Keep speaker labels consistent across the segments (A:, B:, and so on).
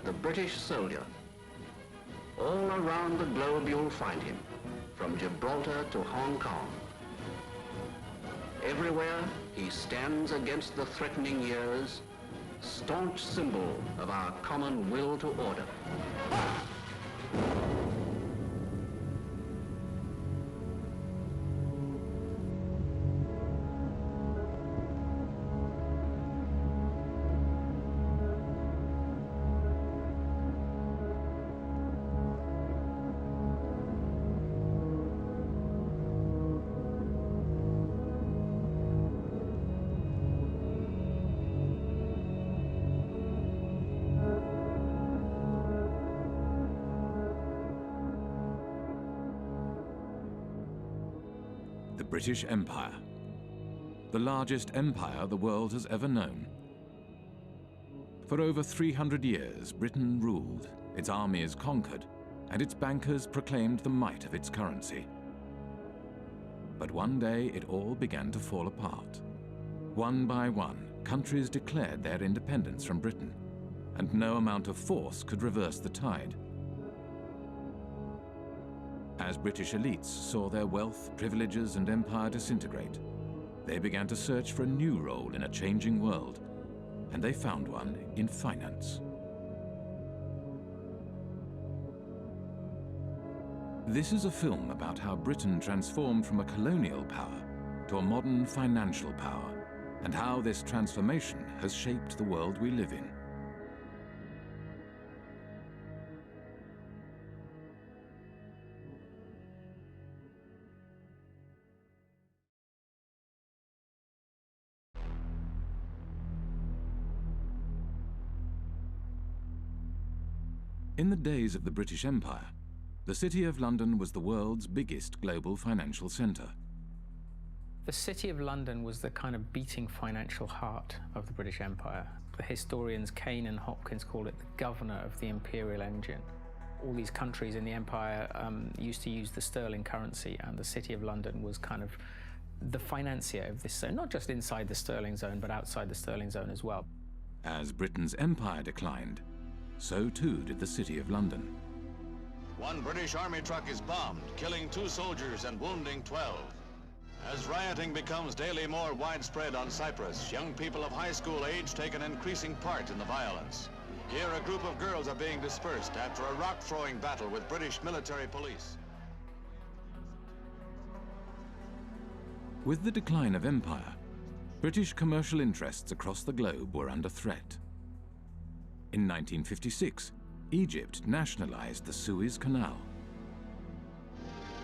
A: the British soldier. All around the globe you'll find him, from Gibraltar to Hong Kong. Everywhere he stands against the threatening years, staunch symbol of our common will to order.
B: The British Empire, the largest empire the world has ever known. For over 300 years, Britain ruled, its armies conquered, and its bankers proclaimed the might of its currency. But one day it all began to fall apart. One by one, countries declared their independence from Britain, and no amount of force could reverse the tide. As British elites saw their wealth, privileges, and empire disintegrate, they began to search for a new role in a changing world, and they found one in finance. This is a film about how Britain transformed from a colonial power to a modern financial power, and how this transformation has shaped the world we live in. In the days of the British Empire, the City of London was the world's biggest global financial centre.
C: The City of London was the kind of beating financial heart of the British Empire. The historians Kane and Hopkins call it the governor of the imperial engine. All these countries in the empire used to use the sterling currency, and the City of London was kind of the financier of this zone, not just inside the sterling zone, but outside the sterling zone as well.
B: As Britain's empire declined, so too did the City of London.
D: One British army truck is bombed, killing 2 soldiers and wounding 12. As rioting becomes daily more widespread on Cyprus, young people of high school age take an increasing part in the violence. Here, a group of girls are being dispersed after a rock-throwing battle with British military police.
B: With the decline of empire, British commercial interests across the globe were under threat. In 1956, Egypt nationalized the Suez Canal.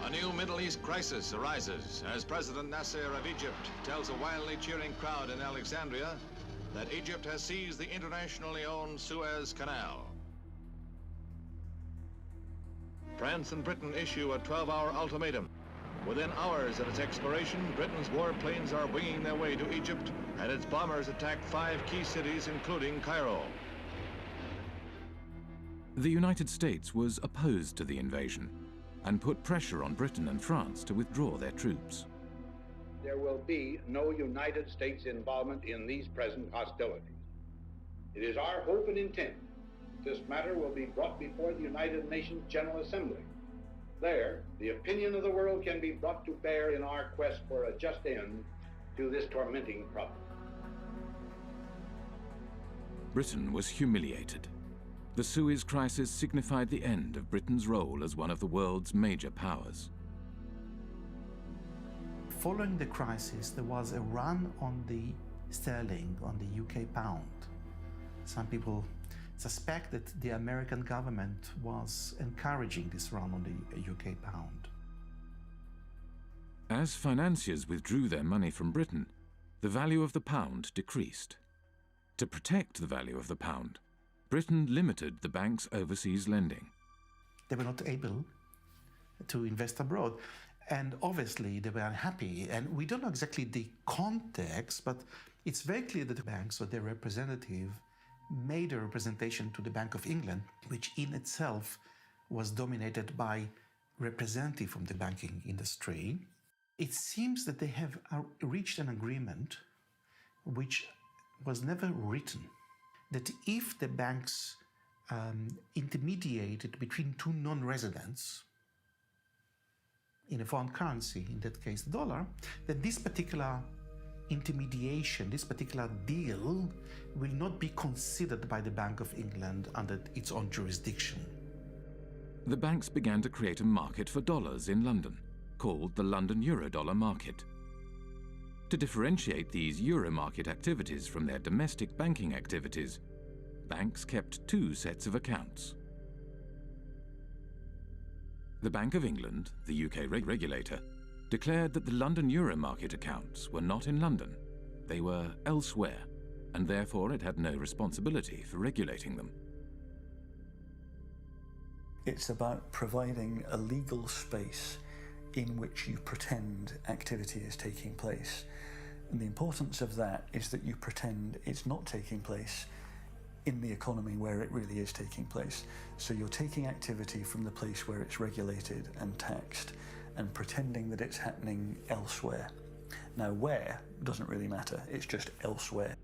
D: A new Middle East crisis arises as President Nasser of Egypt tells a wildly cheering crowd in Alexandria that Egypt has seized the internationally owned Suez Canal. France and Britain issue a 12-hour ultimatum. Within hours of its expiration, Britain's warplanes are winging their way to Egypt, and its bombers attack 5 key cities, including Cairo.
B: The United States was opposed to the invasion and put pressure on Britain and France to withdraw their troops.
E: There will be no United States involvement in these present hostilities. It is our hope and intent this matter will be brought before the United Nations General Assembly. There, the opinion of the world can be brought to bear in our quest for a just end to this tormenting problem.
B: Britain was humiliated. The Suez Crisis signified the end of Britain's role as one of the world's major powers.
F: Following the crisis, there was a run on the sterling, on the UK pound. Some people suspect that the American government was encouraging this run on the UK pound.
B: As financiers withdrew their money from Britain, the value of the pound decreased. To protect the value of the pound, Britain limited the bank's overseas lending.
F: They were not able to invest abroad, and obviously they were unhappy. And we don't know exactly the context, but it's very clear that the banks or their representative made a representation to the Bank of England, which in itself was dominated by representatives from the banking industry. It seems that they have reached an agreement which was never written, that if the banks intermediated between two non-residents in a foreign currency, in that case the dollar, then this particular intermediation, this particular deal will not be considered by the Bank of England under its own jurisdiction.
B: The banks began to create a market for dollars in London, called the London Eurodollar market. To differentiate these euro market activities from their domestic banking activities, banks kept two sets of accounts. The Bank of England, the UK regulator, declared that the London euro market accounts were not in London. They were elsewhere, and therefore it had no responsibility for regulating them.
G: It's about providing a legal space in which you pretend activity is taking place. And the importance of that is that you pretend it's not taking place in the economy where it really is taking place. So you're taking activity from the place where it's regulated and taxed and pretending that it's happening elsewhere. Now, where doesn't really matter, it's just elsewhere.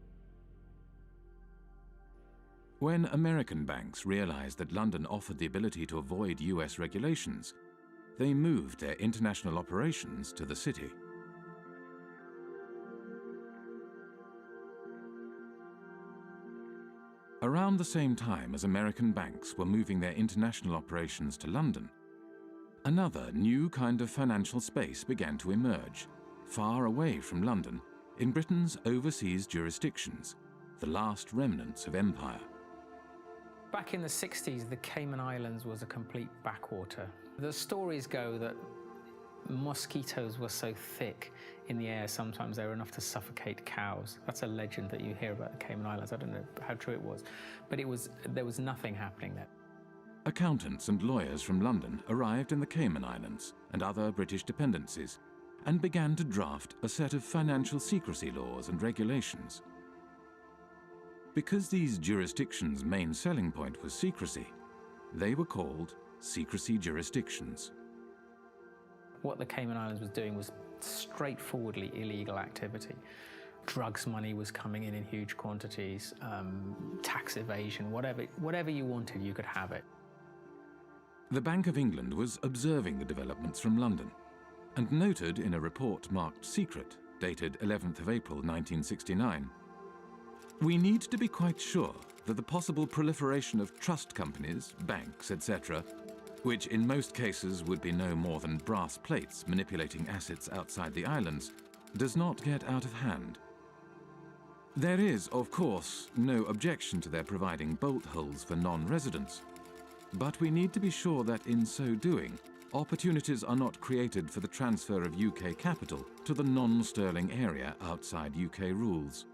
B: When American banks realized that London offered the ability to avoid US regulations, they moved their international operations to the city. Around the same time as American banks were moving their international operations to London, another new kind of financial space began to emerge, far away from London, in Britain's overseas jurisdictions, the last remnants of empire.
C: Back in the 60s, the Cayman Islands was a complete backwater. The stories go that mosquitoes were so thick in the air sometimes they were enough to suffocate cows. That's a legend that you hear about the Cayman Islands. I don't know how true it was, but there was nothing happening there.
B: Accountants and lawyers from London arrived in the Cayman Islands and other British dependencies and began to draft a set of financial secrecy laws and regulations. Because these jurisdictions' main selling point was secrecy, they were called secrecy jurisdictions.
C: What the Cayman Islands was doing was straightforwardly illegal activity. Drugs money was coming in huge quantities, tax evasion, whatever you wanted, you could have it.
B: The Bank of England was observing the developments from London and noted in a report marked secret, dated 11th of April 1969, "We need to be quite sure that the possible proliferation of trust companies, banks, etc., which in most cases would be no more than brass plates manipulating assets outside the islands, does not get out of hand. There is, of course, no objection to their providing bolt holes for non-residents, but we need to be sure that in so doing, opportunities are not created for the transfer of UK capital to the non-sterling area outside UK rules."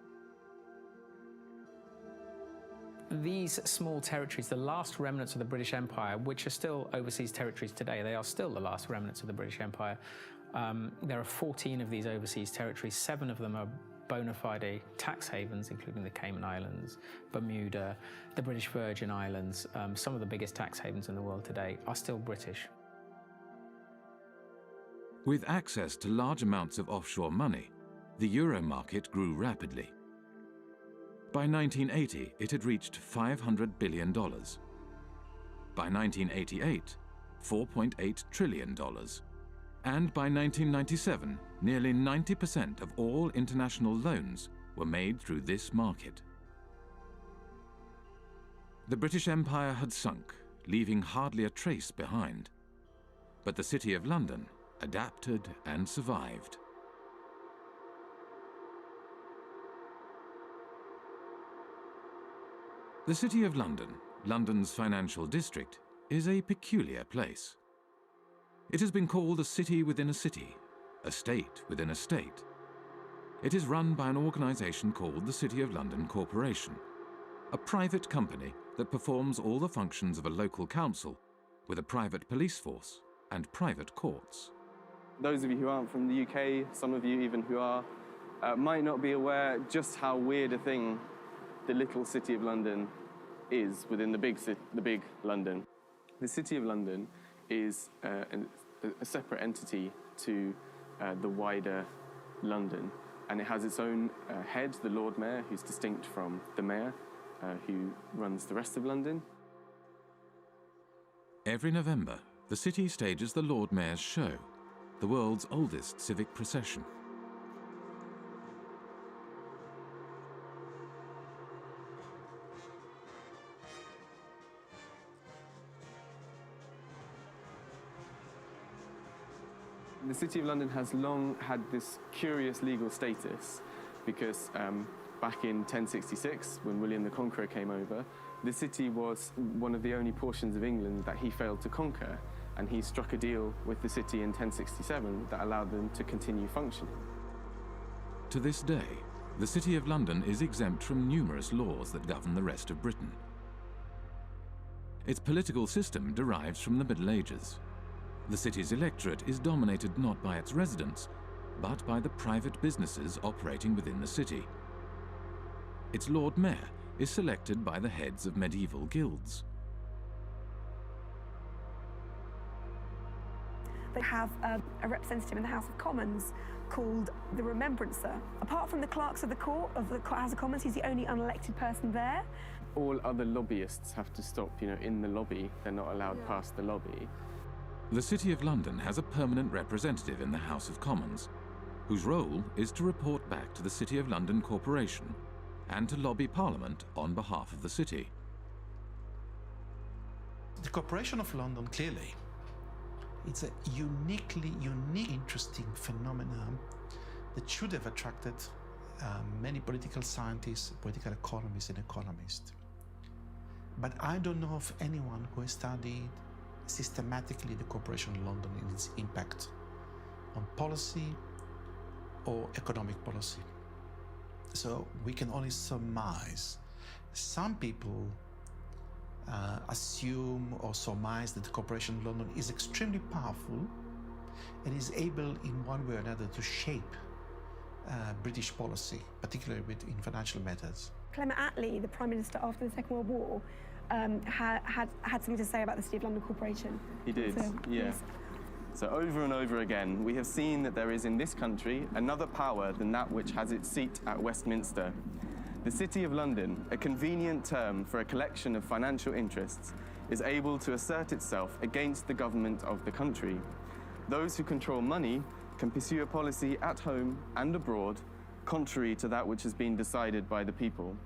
C: These small territories, the last remnants of the British Empire, which are still overseas territories today, they are still the last remnants of the British Empire. There are 14 of these overseas territories. 7 of them are bona fide tax havens, including the Cayman Islands, Bermuda, the British Virgin Islands. Some of the biggest tax havens in the world today are still British.
B: With access to large amounts of offshore money, the euro market grew rapidly. By 1980, it had reached $500 billion. By 1988, $4.8 trillion. And by 1997, nearly 90% of all international loans were made through this market. The British Empire had sunk, leaving hardly a trace behind. But the City of London adapted and survived. The City of London, London's financial district, is a peculiar place. It has been called a city within a city, a state within a state. It is run by an organisation called the City of London Corporation, a private company that performs all the functions of a local council, with a private police force and private courts.
H: Those of you who aren't from the UK, some of you even who are, might not be aware just how weird a thing the little City of London is within the big London. The City of London is a separate entity to the wider London, and it has its own head, the Lord Mayor, who's distinct from the Mayor, who runs the rest of London.
B: Every November, the city stages the Lord Mayor's Show, the world's oldest civic procession.
H: The City of London has long had this curious legal status because back in 1066, when William the Conqueror came over, the city was one of the only portions of England that he failed to conquer, and he struck a deal with the city in 1067 that allowed them to continue functioning.
B: To this day, the City of London is exempt from numerous laws that govern the rest of Britain. Its political system derives from the Middle Ages. The city's electorate is dominated not by its residents, but by the private businesses operating within the city. Its Lord Mayor is selected by the heads of medieval guilds.
I: They have a representative in the House of Commons called the Remembrancer. Apart from the clerks of the court of the House of Commons, he's the only unelected person there.
H: All other lobbyists have to stop, in the lobby. They're not allowed past the lobby.
B: The City of London has a permanent representative in the House of Commons, whose role is to report back to the City of London Corporation and to lobby Parliament on behalf of the city.
F: The Corporation of London, clearly, it's a unique, interesting phenomenon that should have attracted many political scientists, political economists, and economists. But I don't know of anyone who has studied systematically the Corporation of London and its impact on policy or economic policy. So we can only surmise. Some people assume or surmise that the Corporation of London is extremely powerful and is able in one way or another to shape British policy, particularly in financial matters.
I: Clement Attlee, the Prime Minister after the Second World War, had something to say about the City of London Corporation.
H: He did, yes. So over and over again, we have seen that there is in this country another power than that which has its seat at Westminster. The City of London, a convenient term for a collection of financial interests, is able to assert itself against the government of the country. Those who control money can pursue a policy at home and abroad, contrary to that which has been decided by the people.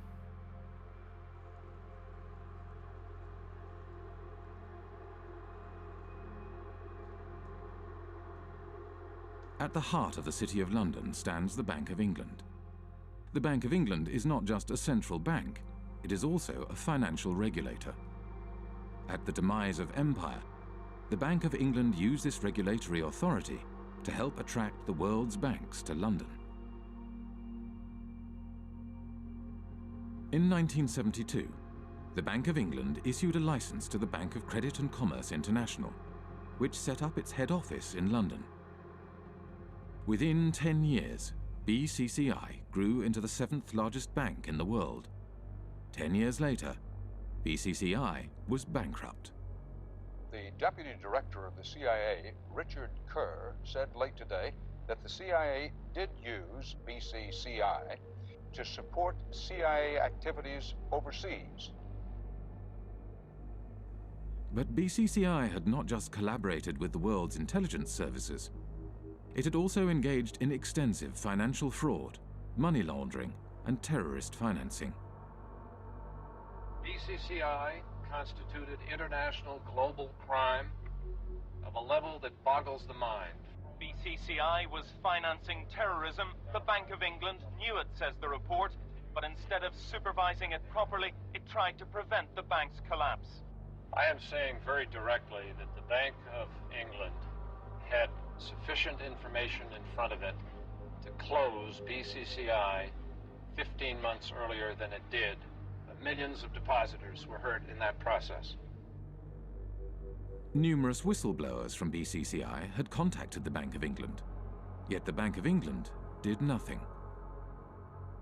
B: At the heart of the City of London stands the Bank of England. The Bank of England is not just a central bank, it is also a financial regulator. At the demise of empire, the Bank of England used this regulatory authority to help attract the world's banks to London. In 1972, the Bank of England issued a license to the Bank of Credit and Commerce International, which set up its head office in London. Within 10 years, BCCI grew into the 7th largest bank in the world. 10 years later, BCCI was bankrupt.
J: The deputy director of the CIA, Richard Kerr, said late today that the CIA did use BCCI to support CIA activities overseas.
B: But BCCI had not just collaborated with the world's intelligence services. It had also engaged in extensive financial fraud, money laundering, and terrorist financing.
K: BCCI constituted international global crime of a level that boggles the mind.
L: BCCI was financing terrorism. The Bank of England knew it, says the report, but instead of supervising it properly, it tried to prevent the bank's collapse.
K: I am saying very directly that the Bank of England had sufficient information in front of it to close BCCI 15 months earlier than it did. Millions of depositors were hurt in that process.
B: Numerous whistleblowers from BCCI had contacted the Bank of England, yet the Bank of England did nothing.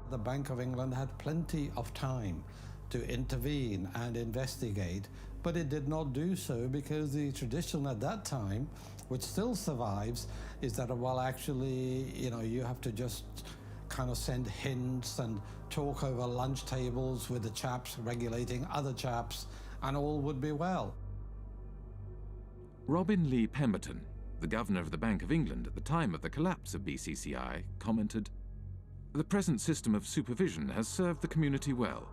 M: The Bank of England had plenty of time to intervene and investigate, but it did not do so because the tradition at that time, which still survives, is that, well, actually, you have to just kind of send hints and talk over lunch tables with the chaps regulating other chaps, and all would be well.
B: Robin Lee Pemberton, the governor of the Bank of England at the time of the collapse of BCCI, commented, "The present system of supervision has served the community well.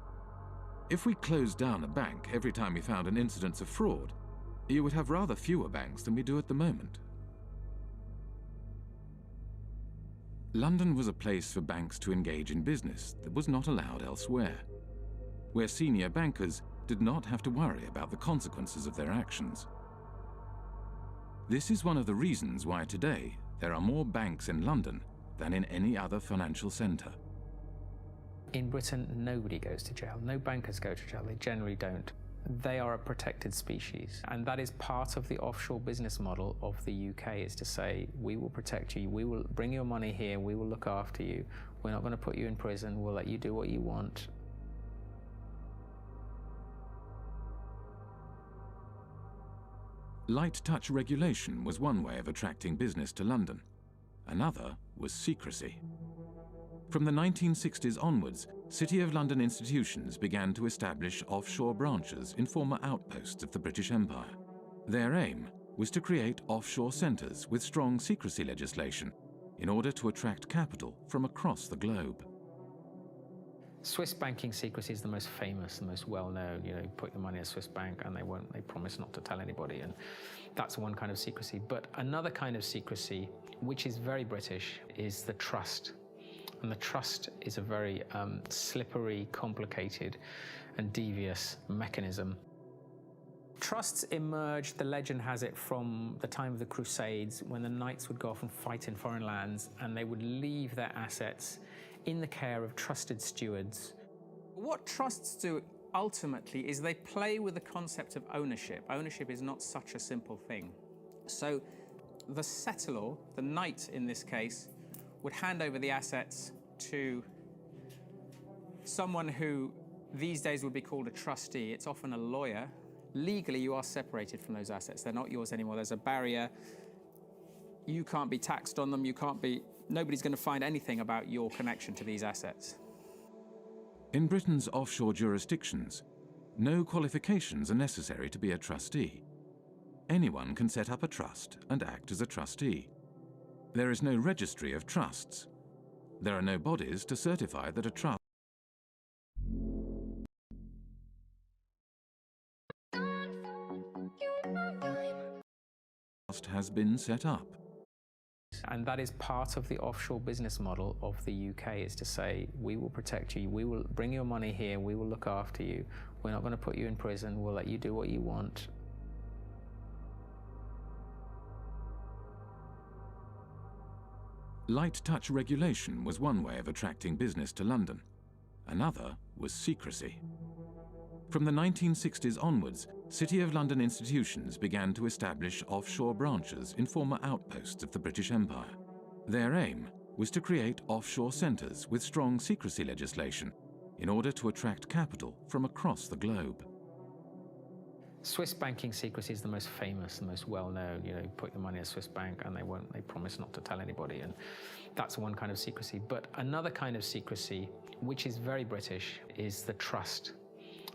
B: If we closed down a bank every time we found an incidence of fraud, you would have rather fewer banks than we do at the moment." London was a place for banks to engage in business that was not allowed elsewhere, where senior bankers did not have to worry about the consequences of their actions. This is one of the reasons why today there are more banks in London than in any other financial centre.
C: In Britain, nobody goes to jail. No bankers go to jail. They generally don't. They are a protected species. And that is part of the offshore business model of the UK, is to say, we will protect you, we will bring your money here, we will look after you, we're not going to put you in prison, we'll let you do what you want.
B: Light touch regulation was one way of attracting business to London. Another was secrecy. From the 1960s onwards, City of London institutions began to establish offshore branches in former outposts of the British Empire. Their aim was to create offshore centres with strong secrecy legislation in order to attract capital from across the globe.
C: Swiss banking secrecy is the most famous, the most well-known. You know, you put your money in a Swiss bank and they promise not to tell anybody, and that's one kind of secrecy. But another kind of secrecy, which is very British, is the trust. And the trust is a very slippery, complicated and devious mechanism. Trusts emerged, the legend has it, from the time of the Crusades, when the knights would go off and fight in foreign lands, and they would leave their assets in the care of trusted stewards.
N: What trusts do ultimately is they play with the concept of ownership. Ownership is not such a simple thing. So the settlor, the knight in this case, would hand over the assets to someone who these days would be called a trustee. It's often a lawyer. Legally, you are separated from those assets. They're not yours anymore. There's a barrier. You can't be taxed on them. Nobody's going to find anything about your connection to these assets.
B: In Britain's offshore jurisdictions, no qualifications are necessary to be a trustee. Anyone can set up a trust and act as a trustee. There is no registry of trusts. There are no bodies to certify that a trust has been set up.
C: And that is part of the offshore business model of the UK, is to say, we will protect you, we will bring your money here, we will look after you, we're not going to put you in prison, we'll let you do what you want.
B: Light touch regulation was one way of attracting business to London. Another was secrecy. From the 1960s onwards, City of London institutions began to establish offshore branches in former outposts of the British Empire. Their aim was to create offshore centres with strong secrecy legislation in order to attract capital from across the globe.
C: Swiss banking secrecy is the most famous, the most well-known. You know, you put your money in a Swiss bank and they promise not to tell anybody, and that's one kind of secrecy. But another kind of secrecy, which is very British, is the trust.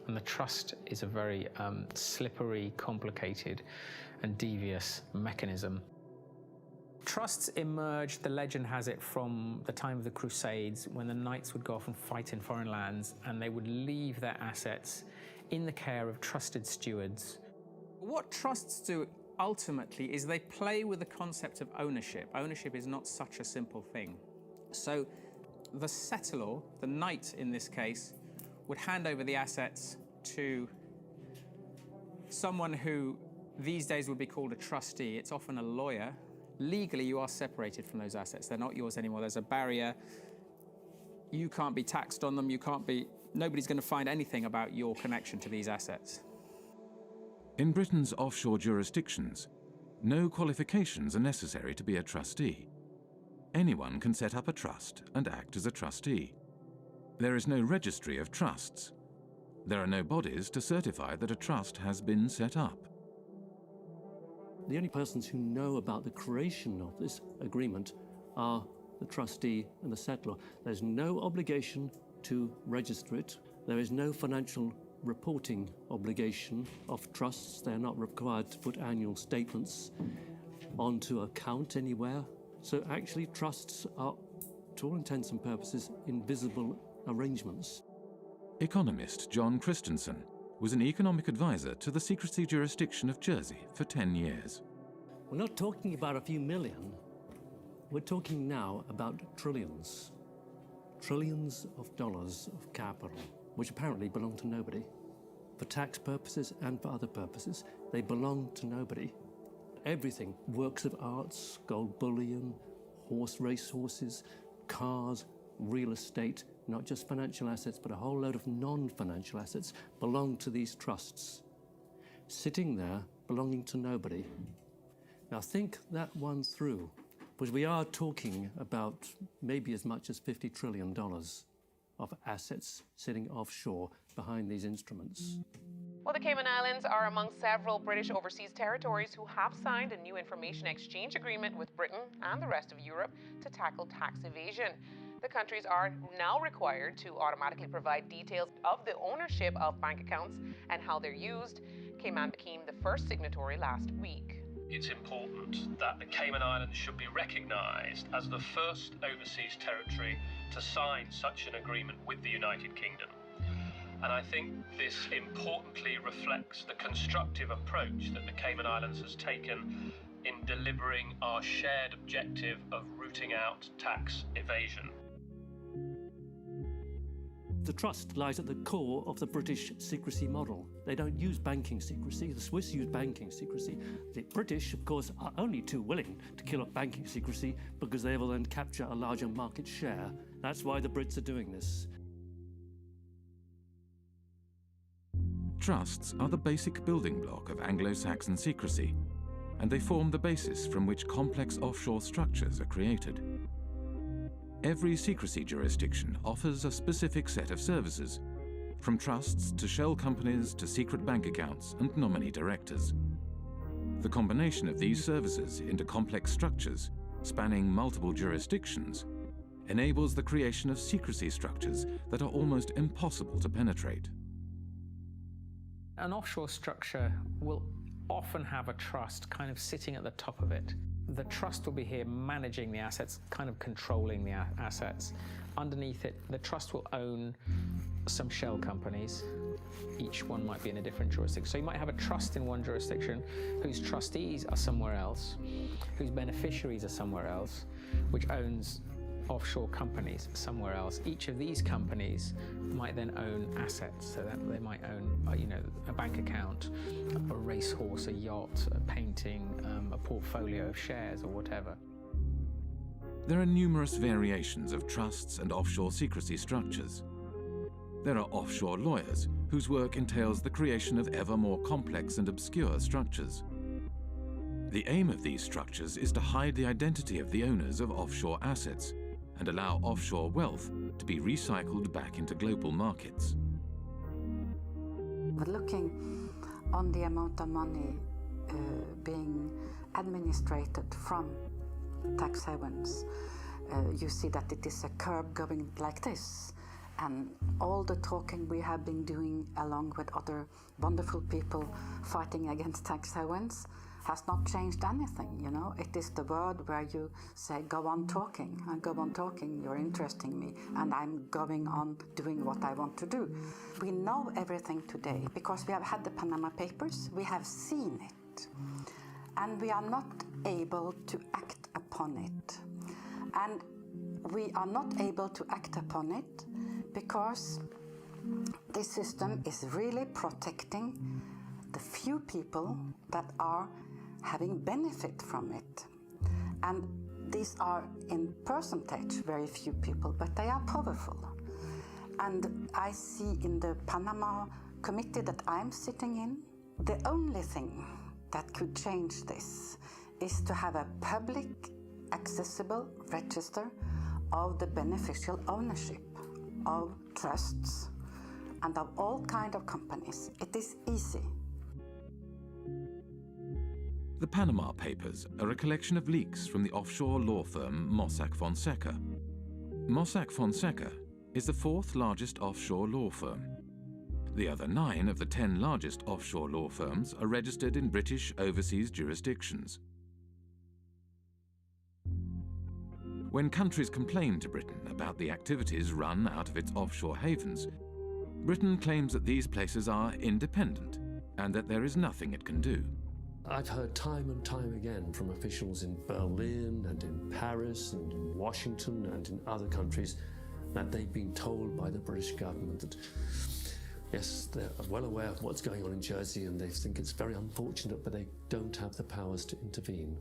C: And the trust is a very slippery, complicated and devious mechanism. Trusts emerged, the legend has it, from the time of the Crusades, when the knights would go off and fight in foreign lands, and they would leave their assets in the care of trusted stewards.
N: What trusts do ultimately is they play with the concept of ownership. Ownership is not such a simple thing. So the settlor, the knight in this case, would hand over the assets to someone who these days would be called a trustee. It's often a lawyer. Legally, you are separated from those assets. They're not yours anymore. There's a barrier. You can't be taxed on them. Nobody's going to find anything about your connection to these assets.
B: In Britain's offshore jurisdictions, no qualifications are necessary to be a trustee. Anyone can set up a trust and act as a trustee. There is no registry of trusts. There are no bodies to certify that a trust has been set up.
O: The only persons who know about the creation of this agreement are the trustee and the settlor. There's no obligation to register it. There is no financial reporting obligation of trusts. They're not required to put annual statements onto account anywhere. So actually trusts are, to all intents and purposes, invisible arrangements.
B: Economist John Christensen was an economic advisor to the secrecy jurisdiction of Jersey for 10 years.
O: We're not talking about a few million. We're talking now about trillions. Trillions of dollars of capital, which apparently belong to nobody. For tax purposes and for other purposes, they belong to nobody. Everything, works of arts, gold bullion, racehorses, cars, real estate, not just financial assets, but a whole load of non-financial assets belong to these trusts, sitting there belonging to nobody. Now think that one through, because we are talking about maybe as much as $50 trillion of assets sitting offshore behind these instruments.
P: Well, the Cayman Islands are among several British overseas territories who have signed a new information exchange agreement with Britain and the rest of Europe to tackle tax evasion. The countries are now required to automatically provide details of the ownership of bank accounts and how they're used. Cayman became the first signatory last week.
Q: It's important that the Cayman Islands should be recognised as the first overseas territory to sign such an agreement with the United Kingdom. And I think this importantly reflects the constructive approach that the Cayman Islands has taken in delivering our shared objective of rooting out tax evasion.
O: The trust lies at the core of the British secrecy model. They don't use banking secrecy. The Swiss use banking secrecy. The British, of course, are only too willing to kill off banking secrecy because they will then capture a larger market share. That's why the Brits are doing this.
B: Trusts are the basic building block of Anglo-Saxon secrecy, and they form the basis from which complex offshore structures are created. Every secrecy jurisdiction offers a specific set of services, from trusts to shell companies to secret bank accounts and nominee directors. The combination of these services into complex structures, spanning multiple jurisdictions, enables the creation of secrecy structures that are almost impossible to penetrate.
C: An offshore structure will often have a trust kind of sitting at the top of it. The trust will be here managing the assets, kind of controlling the assets. Underneath it, the trust will own some shell companies. Each one might be in a different jurisdiction. So you might have a trust in one jurisdiction whose trustees are somewhere else, whose beneficiaries are somewhere else, which owns offshore companies somewhere else. Each of these companies might then own assets, so that they might own, a bank account, a racehorse, a yacht, a painting, a portfolio of shares or whatever.
B: There are numerous variations of trusts and offshore secrecy structures. There are offshore lawyers whose work entails the creation of ever more complex and obscure structures. The aim of these structures is to hide the identity of the owners of offshore assets and allow offshore wealth to be recycled back into global markets.
R: But looking on the amount of money being administrated from tax havens, you see that it is a curve going like this. And all the talking we have been doing along with other wonderful people fighting against tax havens has not changed anything, It is the word where you say, go on talking, you're interesting me, and I'm going on doing what I want to do. We know everything today because we have had the Panama Papers, we have seen it, and we are not able to act upon it. And we are not able to act upon it because this system is really protecting the few people that are having benefit from it. And these are in percentage very few people, but they are powerful. And I see in the Panama committee that I'm sitting in, the only thing that could change this is to have a public accessible register of the beneficial ownership of trusts and of all kinds of companies. It is easy.
B: The Panama Papers are a collection of leaks from the offshore law firm Mossack Fonseca. Mossack Fonseca is the fourth largest offshore law firm. The other 9 of the 10 largest offshore law firms are registered in British overseas jurisdictions. When countries complain to Britain about the activities run out of its offshore havens, Britain claims that these places are independent and that there is nothing it can do.
O: I've heard time and time again from officials in Berlin and in Paris and in Washington and in other countries that they've been told by the British government that, yes, they're well aware of what's going on in Jersey and they think it's very unfortunate, but they don't have the powers to intervene.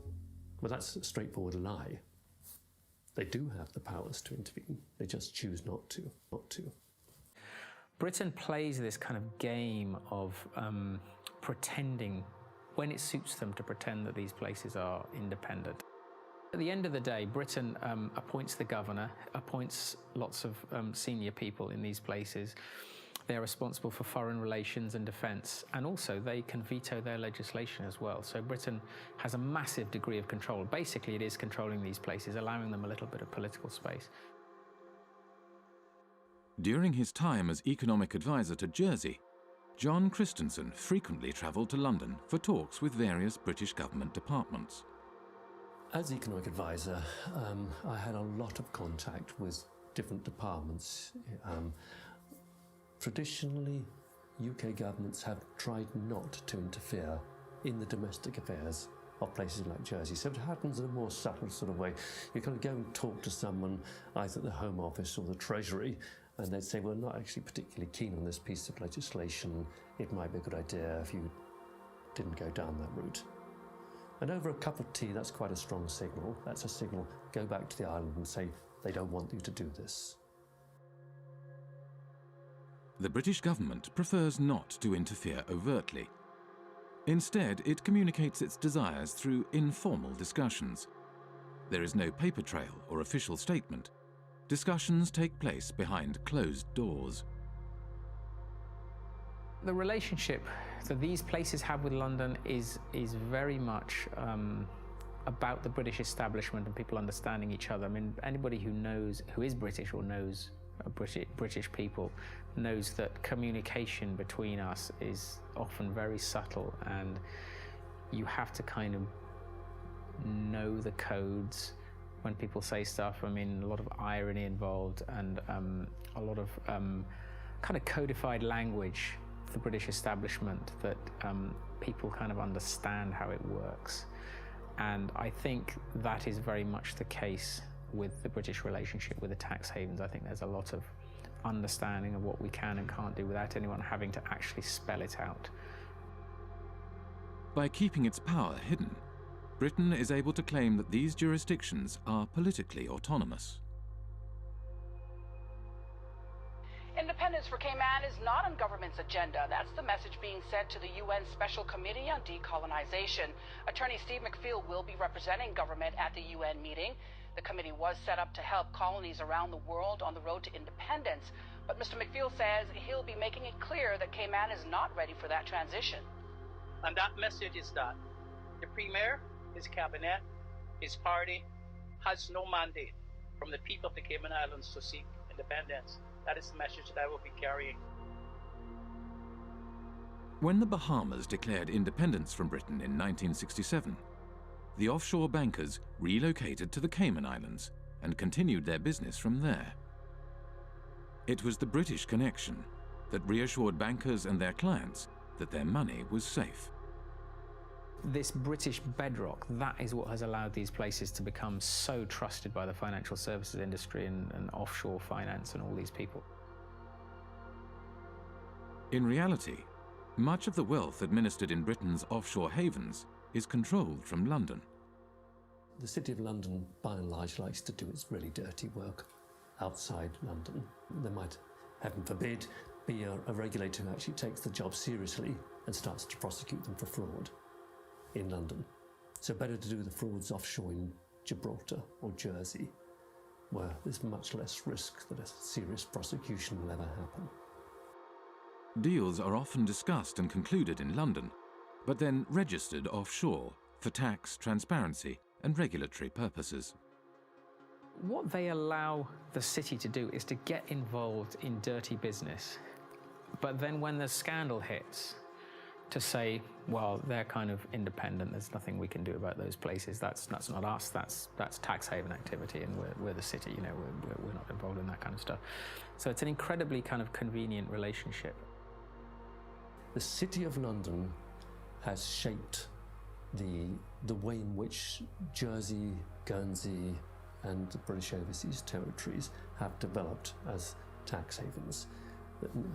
O: Well, that's a straightforward lie. They do have the powers to intervene. They just choose not to.
C: Britain plays this kind of game of pretending, when it suits them, to pretend that these places are independent. At the end of the day, Britain appoints the governor, appoints lots of senior people in these places. They're responsible for foreign relations and defence, and also they can veto their legislation as well. So Britain has a massive degree of control. Basically, it is controlling these places, allowing them a little bit of political space.
B: During his time as economic advisor to Jersey, John Christensen frequently travelled to London for talks with various British government departments.
O: As economic advisor, I had a lot of contact with different departments. Traditionally, UK governments have tried not to interfere in the domestic affairs of places like Jersey. So it happens in a more subtle sort of way. You kind of go and talk to someone, either at the Home Office or the Treasury, and they'd say, we're not actually particularly keen on this piece of legislation. It might be a good idea if you didn't go down that route. And over a cup of tea, that's quite a strong signal. That's a signal, go back to the island and say, they don't want you to do this.
B: The British government prefers not to interfere overtly. Instead, it communicates its desires through informal discussions. There is no paper trail or official statement. Discussions take place behind closed doors.
C: The relationship that these places have with London is very much about the British establishment and people understanding each other. I mean, anybody who is British or knows British people knows that communication between us is often very subtle, and you have to kind of know the codes when people say stuff. I mean, a lot of irony involved and a lot of kind of codified language for the British establishment that people kind of understand how it works. And I think that is very much the case with the British relationship with the tax havens. I think there's a lot of understanding of what we can and can't do without anyone having to actually spell it out.
B: By keeping its power hidden, Britain is able to claim that these jurisdictions are politically autonomous.
S: Independence for Cayman is not on government's agenda. That's the message being sent to the UN Special Committee on Decolonization. Attorney Steve McPhail will be representing government at the UN meeting. The committee was set up to help colonies around the world on the road to independence. But Mr. McPhail says he'll be making it clear that Cayman is not ready for that transition.
T: And that message is that the Premier, his cabinet, his party has no mandate from the people of the Cayman Islands to seek independence. That is the message that I will be carrying.
B: When the Bahamas declared independence from Britain in 1967, the offshore bankers relocated to the Cayman Islands and continued their business from there. It was the British connection that reassured bankers and their clients that their money was safe.
C: This British bedrock, that is what has allowed these places to become so trusted by the financial services industry and offshore finance and all these people.
B: In reality, much of the wealth administered in Britain's offshore havens is controlled from London.
O: The City of London, by and large, likes to do its really dirty work outside London. There might, heaven forbid, be a regulator who actually takes the job seriously and starts to prosecute them for fraud in London. So better to do the frauds offshore in Gibraltar or Jersey, where there's much less risk that a serious prosecution will ever happen.
B: Deals are often discussed and concluded in London, but then registered offshore for tax, transparency, and regulatory purposes.
C: What they allow the city to do is to get involved in dirty business But then when the scandal hits, to say, well, they're kind of independent, there's nothing we can do about those places, that's not us, that's tax haven activity, and we're the city, you know, we're not involved in that kind of stuff. So it's an incredibly kind of convenient relationship.
O: The City of London has shaped the way in which Jersey, Guernsey, and the British Overseas Territories have developed as tax havens.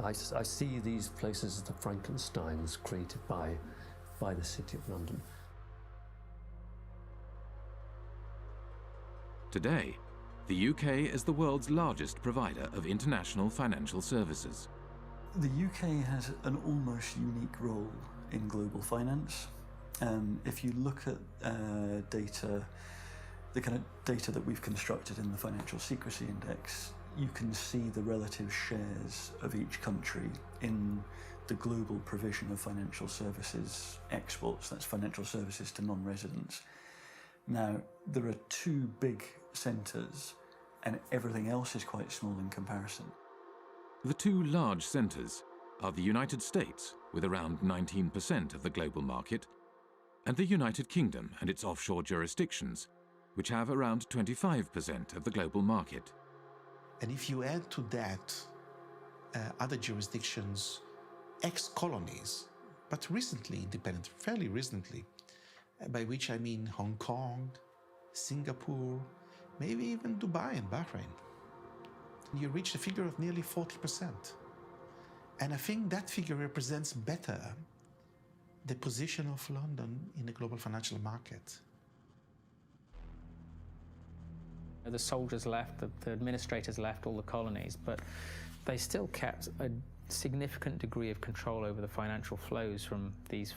O: I see these places as the Frankensteins created by the City of London.
B: Today, the UK is the world's largest provider of international financial services.
G: The UK has an almost unique role in global finance. If you look at data, the kind of data that we've constructed in the Financial Secrecy Index, you can see the relative shares of each country in the global provision of financial services exports, that's financial services to non-residents. Now, there are two big centres, and everything else is quite small in comparison.
B: The two large centres are the United States, with around 19% of the global market, and the United Kingdom and its offshore jurisdictions, which have around 25% of the global market.
F: And if you add to that other jurisdictions, ex-colonies, but recently independent, fairly recently, by which I mean Hong Kong, Singapore, maybe even Dubai and Bahrain, you reach a figure of nearly 40%. And I think that figure represents better the position of London in the global financial market.
C: The soldiers left, the administrators left all the colonies, but they still kept a significant degree of control over the financial flows from these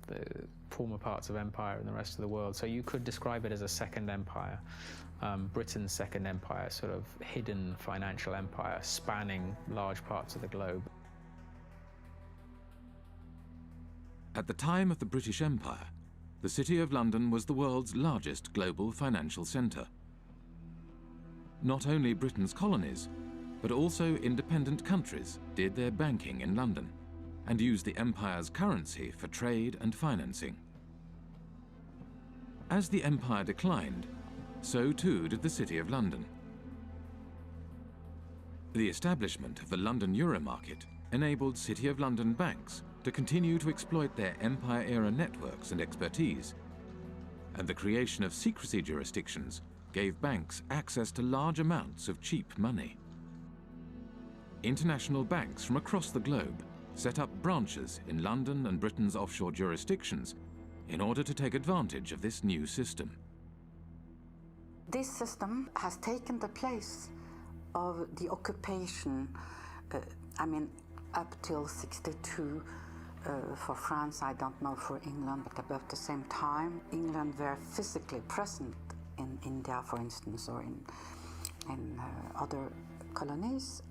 C: the former parts of empire and the rest of the world. So you could describe it as a second empire, Britain's second empire, sort of hidden financial empire spanning large parts of the globe.
B: At the time of the British Empire, the City of London was the world's largest global financial centre. Not only Britain's colonies, but also independent countries did their banking in London and used the empire's currency for trade and financing. As the empire declined, so too did the City of London. The establishment of the London Euro market enabled City of London banks to continue to exploit their empire-era networks and expertise, and the creation of secrecy jurisdictions gave banks access to large amounts of cheap money. International banks from across the globe set up branches in London and Britain's offshore jurisdictions in order to take advantage of this new system.
R: This system has taken the place of the occupation, up till 62. For France, I don't know for England, but about the same time, England were physically present in India, for instance, or in other colonies.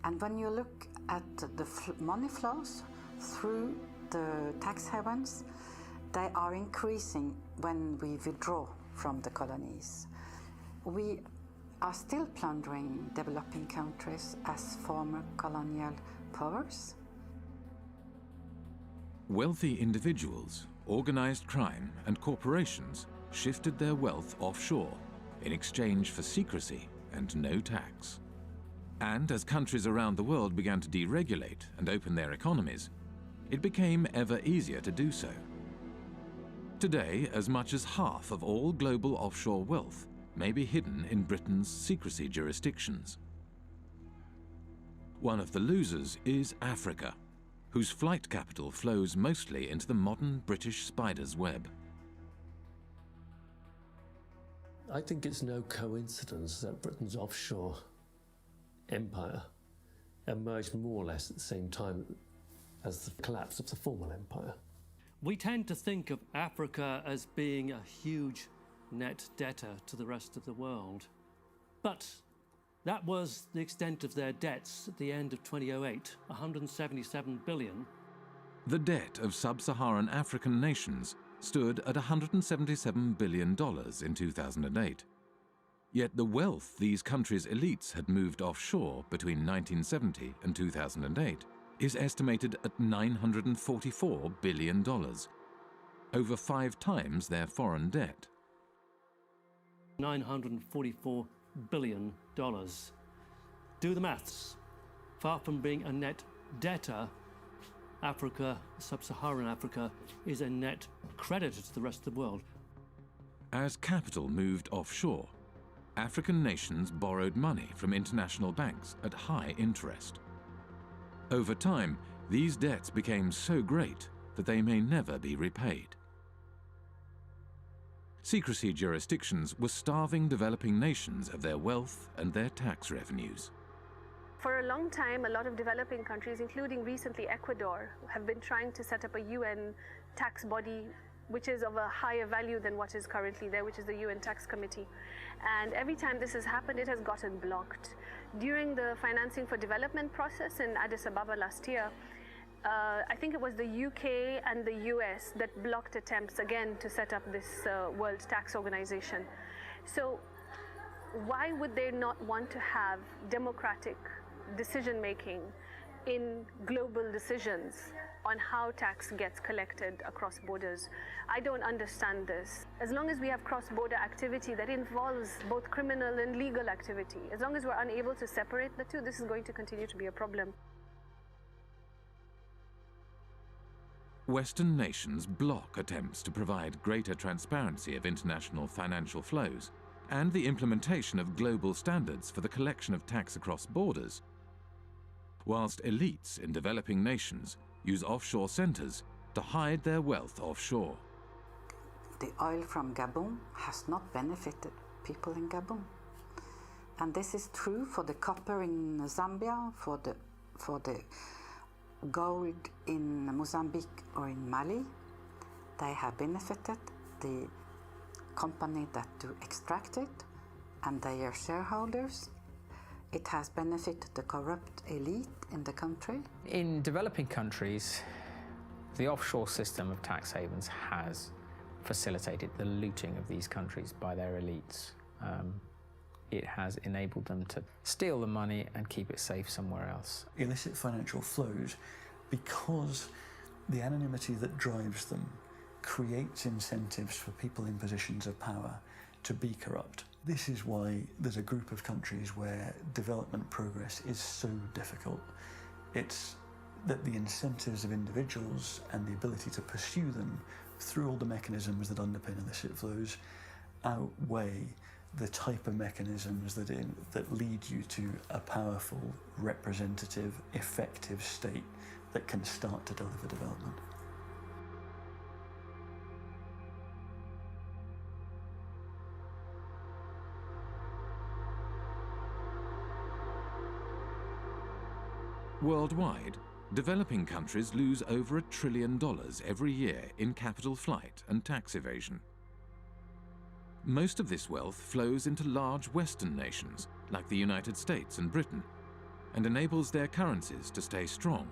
R: And when you look at the money flows through the tax havens, they are increasing when we withdraw from the colonies. We are still plundering developing countries as former colonial powers.
B: Wealthy individuals, organized crime, and corporations shifted their wealth offshore in exchange for secrecy and no tax. And as countries around the world began to deregulate and open their economies, it became ever easier to do so. Today, as much as half of all global offshore wealth may be hidden in Britain's secrecy jurisdictions. One of the losers is Africa, whose flight capital flows mostly into the modern British spider's web.
O: I think it's no coincidence that Britain's offshore empire emerged more or less at the same time as the collapse of the former empire.
Q: We tend to think of Africa as being a huge net debtor to the rest of the world. But that was the extent of their debts at the end of 2008, 177 billion.
B: The debt of sub-Saharan African nations stood at $177 billion in 2008. Yet the wealth these countries' elites had moved offshore between 1970 and 2008 is estimated at $944 billion, over 5 times their foreign debt.
O: $944 billion. Do the maths. Far from being a net debtor, Africa, sub-Saharan Africa, is a net creditor to the rest of the world.
B: As capital moved offshore, African nations borrowed money from international banks at high interest. Over time, these debts became so great that they may never be repaid. Secrecy jurisdictions were starving developing nations of their wealth and their tax revenues.
I: For a long time, a lot of developing countries, including recently Ecuador, have been trying to set up a UN tax body which is of a higher value than what is currently there, which is the UN Tax Committee. And every time this has happened, it has gotten blocked. During the financing for development process in Addis Ababa last year, I think it was the UK and the US that blocked attempts again to set up this World Tax Organization. So why would they not want to have democratic decision-making in global decisions on how tax gets collected across borders? I don't understand this. As long as we have cross-border activity that involves both criminal and legal activity, as long as we're unable to separate the two, this is going to continue to be a problem.
B: Western nations block attempts to provide greater transparency of international financial flows and the implementation of global standards for the collection of tax across borders, whilst elites in developing nations use offshore centers to hide their wealth offshore.
R: The oil from Gabon has not benefited people in Gabon. And this is true for the copper in Zambia, for the gold in Mozambique or in Mali. They have benefited the company that do extract it and their shareholders. It has benefited the corrupt elite in the country.
C: In developing countries, the offshore system of tax havens has facilitated the looting of these countries by their elites. It has enabled them to steal the money and keep it safe somewhere else.
G: Illicit financial flows, because the anonymity that drives them creates incentives for people in positions of power to be corrupt. This is why there's a group of countries where development progress is so difficult. It's that the incentives of individuals and the ability to pursue them through all the mechanisms that underpin illicit flows outweigh the type of mechanisms that lead you to a powerful, representative, effective state that can start to deliver development.
B: Worldwide, developing countries lose over $1 trillion every year in capital flight and tax evasion. Most of this wealth flows into large Western nations like the United States and Britain and enables their currencies to stay strong,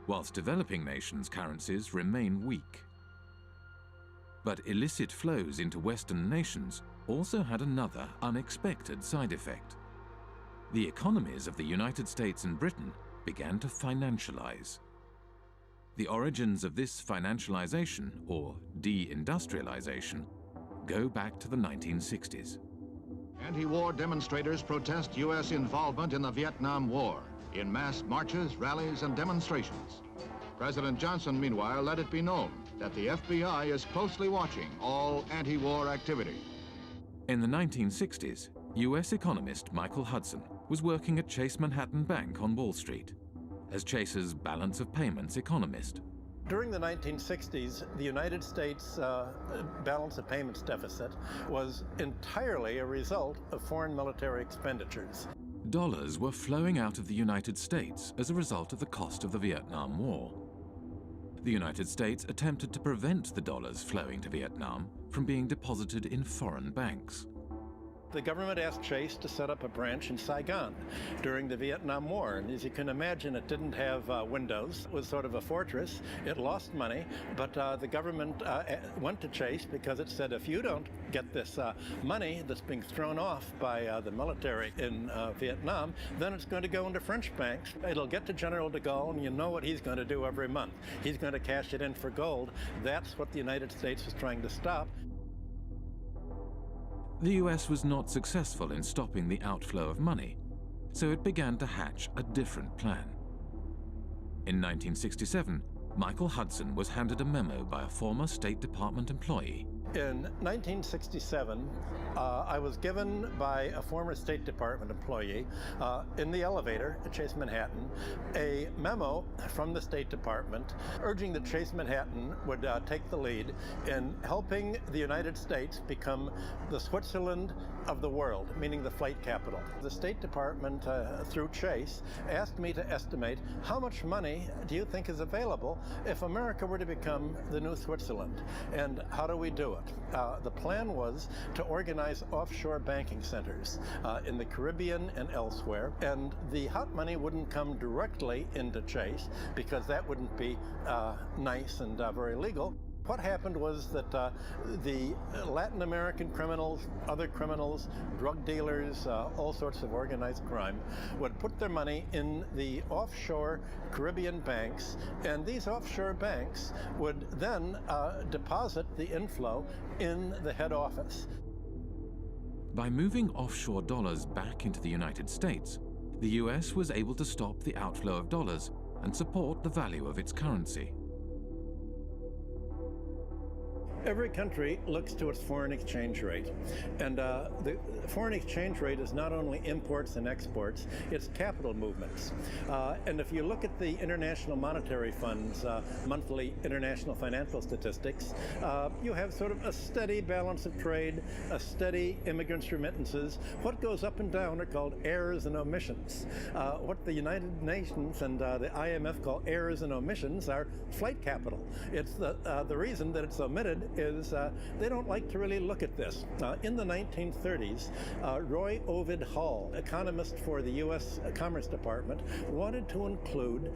B: whilst developing nations' currencies remain weak. But illicit flows into Western nations also had another unexpected side effect. The economies of the United States and Britain began to financialize. The origins of this financialization, or deindustrialization, go back to the 1960s.
D: Anti-war demonstrators protest U.S. involvement in the Vietnam War in mass marches, rallies, and demonstrations. President Johnson, meanwhile, let it be known that the FBI is closely watching all anti-war activity.
B: In the 1960s, U.S. economist Michael Hudson was working at Chase Manhattan Bank on Wall Street as Chase's balance of payments economist.
U: During the 1960s, the United States balance of payments deficit was entirely a result of foreign military expenditures.
B: Dollars were flowing out of the United States as a result of the cost of the Vietnam War. The United States attempted to prevent the dollars flowing to Vietnam from being deposited in foreign banks.
U: The government asked Chase to set up a branch in Saigon during the Vietnam War. And as you can imagine, it didn't have windows. It was sort of a fortress. It lost money, but the government went to Chase because it said, if you don't get this money that's being thrown off by the military in Vietnam, then it's going to go into French banks. It'll get to General de Gaulle, and you know what he's going to do every month. He's going to cash it in for gold. That's what the United States was trying to stop.
B: The US was not successful in stopping the outflow of money, so it began to hatch a different plan. In 1967, Michael Hudson was handed a memo by a former State Department employee.
U: In 1967, I was given by a former State Department employee in the elevator at Chase Manhattan a memo from the State Department urging that Chase Manhattan would take the lead in helping the United States become the Switzerland of the world, meaning the flight capital. The State Department, through Chase, asked me to estimate how much money do you think is available if America were to become the new Switzerland, and how do we do it? The plan was to organize offshore banking centers in the Caribbean and elsewhere, and the hot money wouldn't come directly into Chase because that wouldn't be nice and very legal. What happened was that the Latin American criminals, other criminals, drug dealers, all sorts of organized crime would put their money in the offshore Caribbean banks, and these offshore banks would then deposit the inflow in the head office.
B: By moving offshore dollars back into the United States, the US was able to stop the outflow of dollars and support the value of its currency.
U: Every country looks to its foreign exchange rate, and the foreign exchange rate is not only imports and exports, it's capital movements. And if you look at the International Monetary Fund's monthly international financial statistics, you have sort of a steady balance of trade, a steady immigrants' remittances. What goes up and down are called errors and omissions. What the United Nations and the IMF call errors and omissions are flight capital. It's the reason that it's omitted is they don't like to really look at this. In the 1930s, Roy Ovid Hall, economist for the U.S. Commerce Department, wanted to include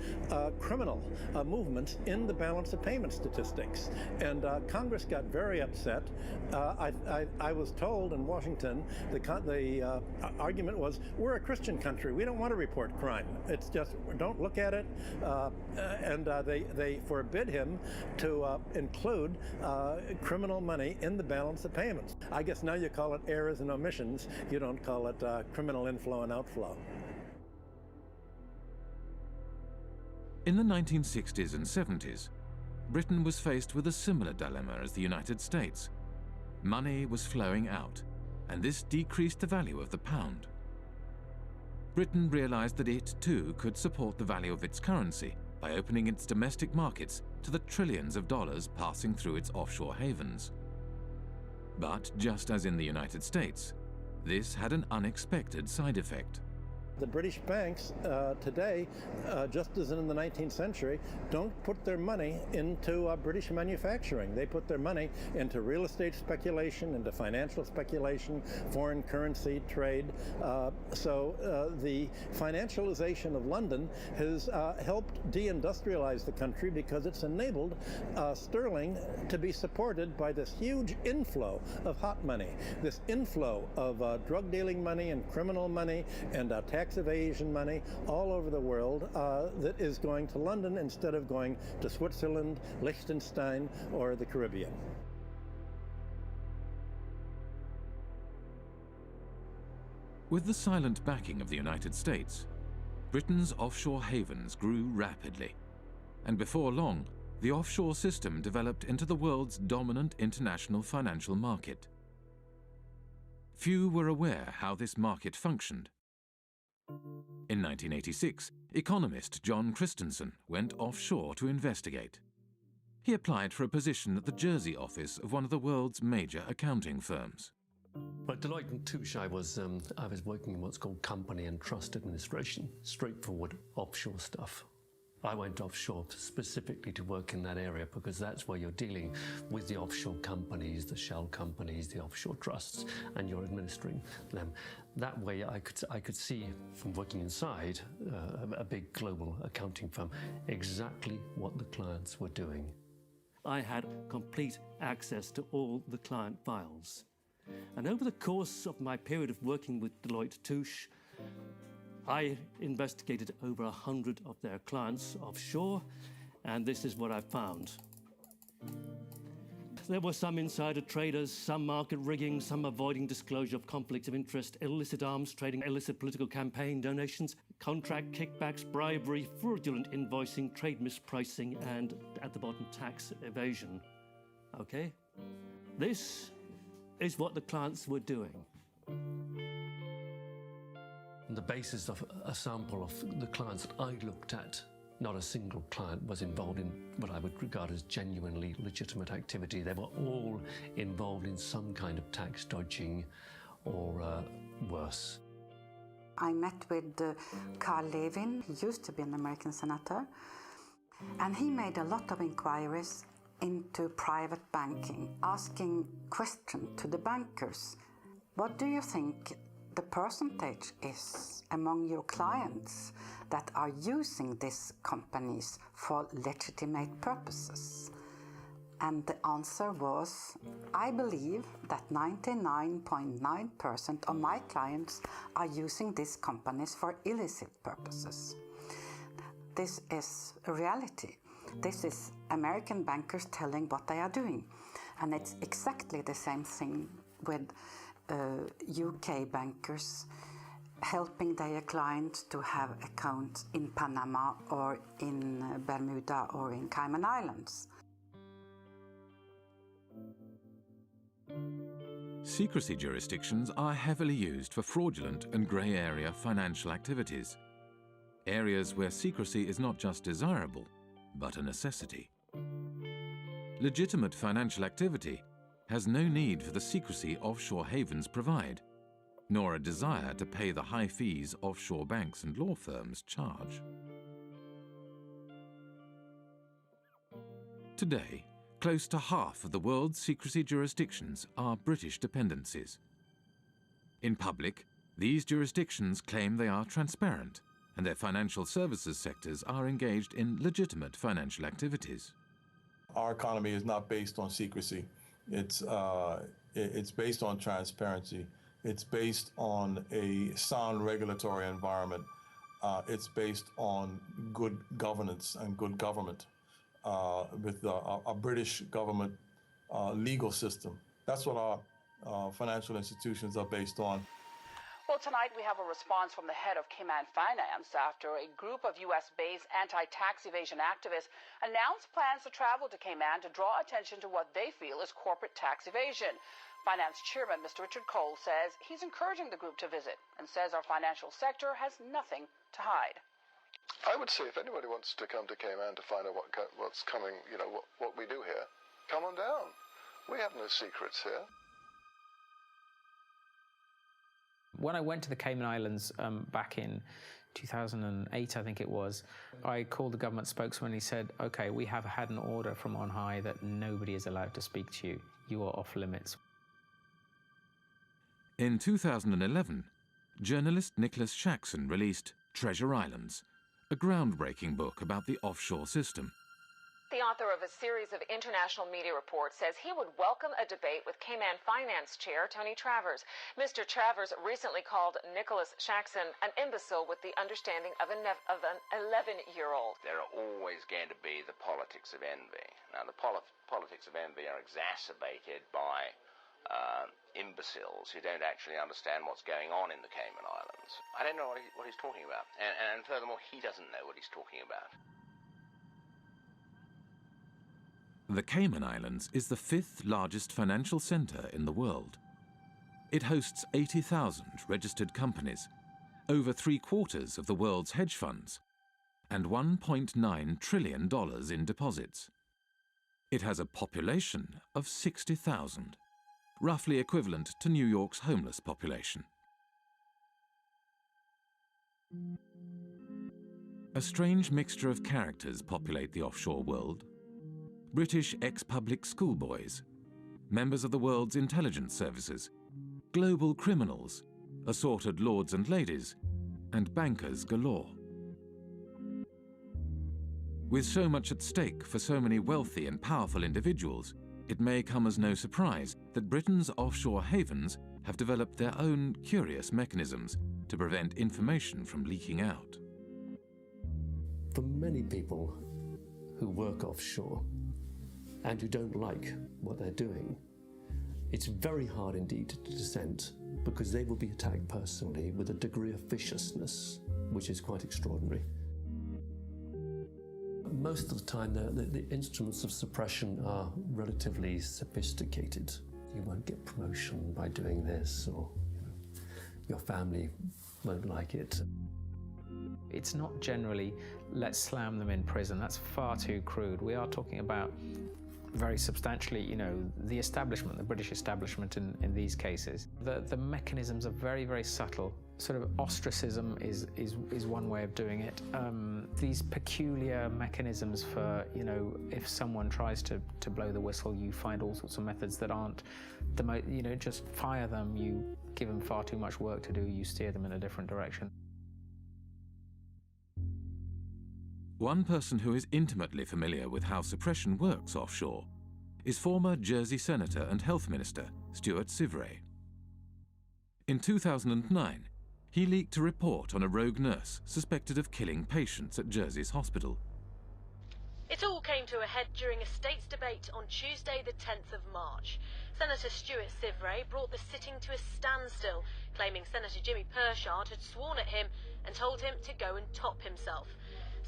U: criminal movements in the balance of payment statistics. And Congress got very upset. I was told in Washington, the argument was, we're a Christian country. We don't want to report crime. It's just, don't look at it. And they forbid him to include criminal money in the balance of payments. I guess now you call it errors and omissions. You don't call it criminal inflow and outflow.
B: In the 1960s and 70s, Britain was faced with a similar dilemma as the United States. Money was flowing out, and this decreased the value of the pound. Britain realized that it, too, could support the value of its currency by opening its domestic markets to the trillions of dollars passing through its offshore havens. But just as in the United States, this had an unexpected side effect.
U: The British banks today, just as in the 19th century, don't put their money into British manufacturing. They put their money into real estate speculation, into financial speculation, foreign currency trade. So the financialization of London has helped deindustrialize the country because it's enabled sterling to be supported by this huge inflow of hot money, this inflow of drug dealing money and criminal money and tax evasion money all over the world that is going to London instead of going to Switzerland, Liechtenstein, or the Caribbean.
B: With the silent backing of the United States, Britain's offshore havens grew rapidly, and before long, the offshore system developed into the world's dominant international financial market. Few were aware how this market functioned. In 1986, economist John Christensen went offshore to investigate. He applied for a position at the Jersey office of one of the world's major accounting firms.
O: At Deloitte & Touche, I was working in what's called company and trust administration, straightforward offshore stuff. I went offshore specifically to work in that area because that's where you're dealing with the offshore companies, the shell companies, the offshore trusts, and you're administering them. That way I could see from working inside a big global accounting firm exactly what the clients were doing.
C: I had complete access to all the client files. And over the course of my period of working with Deloitte Touche, I investigated over 100 of their clients offshore, and this is what I found. There were some insider traders, some market rigging, some avoiding disclosure of conflicts of interest, illicit arms trading, illicit political campaign donations, contract kickbacks, bribery, fraudulent invoicing, trade mispricing, and, at the bottom, tax evasion. Okay? This is what the clients were doing.
O: On the basis of a sample of the clients that I looked at, not a single client was involved in what I would regard as genuinely legitimate activity. They were all involved in some kind of tax dodging or worse.
R: I met with Carl Levin. He used to be an American senator, and he made a lot of inquiries into private banking, asking questions to the bankers. What do you think the percentage is among your clients that are using these companies for legitimate purposes? And the answer was, I believe that 99.9% of my clients are using these companies for illicit purposes. This is a reality. This is American bankers telling what they are doing. And it's exactly the same thing with UK bankers helping their clients to have accounts in Panama or in Bermuda or in Cayman Islands.
B: Secrecy jurisdictions are heavily used for fraudulent and grey area financial activities, areas where secrecy is not just desirable, but a necessity. Legitimate financial activity has no need for the secrecy offshore havens provide, nor a desire to pay the high fees offshore banks and law firms charge. Today, close to half of the world's secrecy jurisdictions are British dependencies. In public, these jurisdictions claim they are transparent and their financial services sectors are engaged in legitimate financial activities.
A: Our economy is not based on secrecy. It's based on transparency. It's based on a sound regulatory environment. It's based on good governance and good government with a British government legal system. That's what our financial institutions are based on.
V: Well, tonight we have a response from the head of Cayman Finance after a group of U.S.-based anti-tax evasion activists announced plans to travel to Cayman to draw attention to what they feel is corporate tax evasion. Finance Chairman Mr. Richard Cole says he's encouraging the group to visit and says our financial sector has nothing to hide.
W: I would say if anybody wants to come to Cayman to find out what's coming, you know, what we do here, come on down. We have no secrets here.
C: When I went to the Cayman Islands back in 2008, I think it was, I called the government spokesman and he said, okay, we have had an order from on high that nobody is allowed to speak to you. You are off limits.
B: In 2011, journalist Nicholas Shaxson released Treasure Islands, a groundbreaking book about the offshore system.
P: The author of a series of international media reports says he would welcome a debate with Cayman Finance Chair Tony Travers. Mr. Travers recently called Nicholas Shaxson an imbecile with the understanding of an 11-year-old.
X: There are always going to be the politics of envy. Now, the politics of envy are exacerbated by imbeciles who don't actually understand what's going on in the Cayman Islands. I don't know what he's talking about. And furthermore, he doesn't know what he's talking about.
B: The Cayman Islands is the 5th largest financial center in the world. It hosts 80,000 registered companies, over 3/4 of the world's hedge funds, and $1.9 trillion in deposits. It has a population of 60,000, roughly equivalent to New York's homeless population. A strange mixture of characters populate the offshore world. British ex-public schoolboys, members of the world's intelligence services, global criminals, assorted lords and ladies, and bankers galore. With so much at stake for so many wealthy and powerful individuals, it may come as no surprise that Britain's offshore havens have developed their own curious mechanisms to prevent information from leaking out.
O: For many people who work offshore and who don't like what they're doing, it's very hard indeed to dissent, because they will be attacked personally with a degree of viciousness which is quite extraordinary. Most of the time, the instruments of suppression are relatively sophisticated. You won't get promotion by doing this, or your family won't like it.
C: It's not generally, let's slam them in prison. That's far too crude. We are talking about very substantially, the establishment, the British establishment in these cases. The mechanisms are very, very subtle. Sort of ostracism is one way of doing it. These peculiar mechanisms for, if someone tries to blow the whistle, you find all sorts of methods that aren't just fire them, you give them far too much work to do, you steer them in a different direction.
B: One person who is intimately familiar with how suppression works offshore is former Jersey Senator and Health Minister Stuart Sivray. In 2009, he leaked a report on a rogue nurse suspected of killing patients at Jersey's hospital.
E: It all came to a head during a states debate on Tuesday the 10th of March. Senator Stuart Sivray brought the sitting to a standstill, claiming Senator Jimmy Pershard had sworn at him and told him to go and top himself.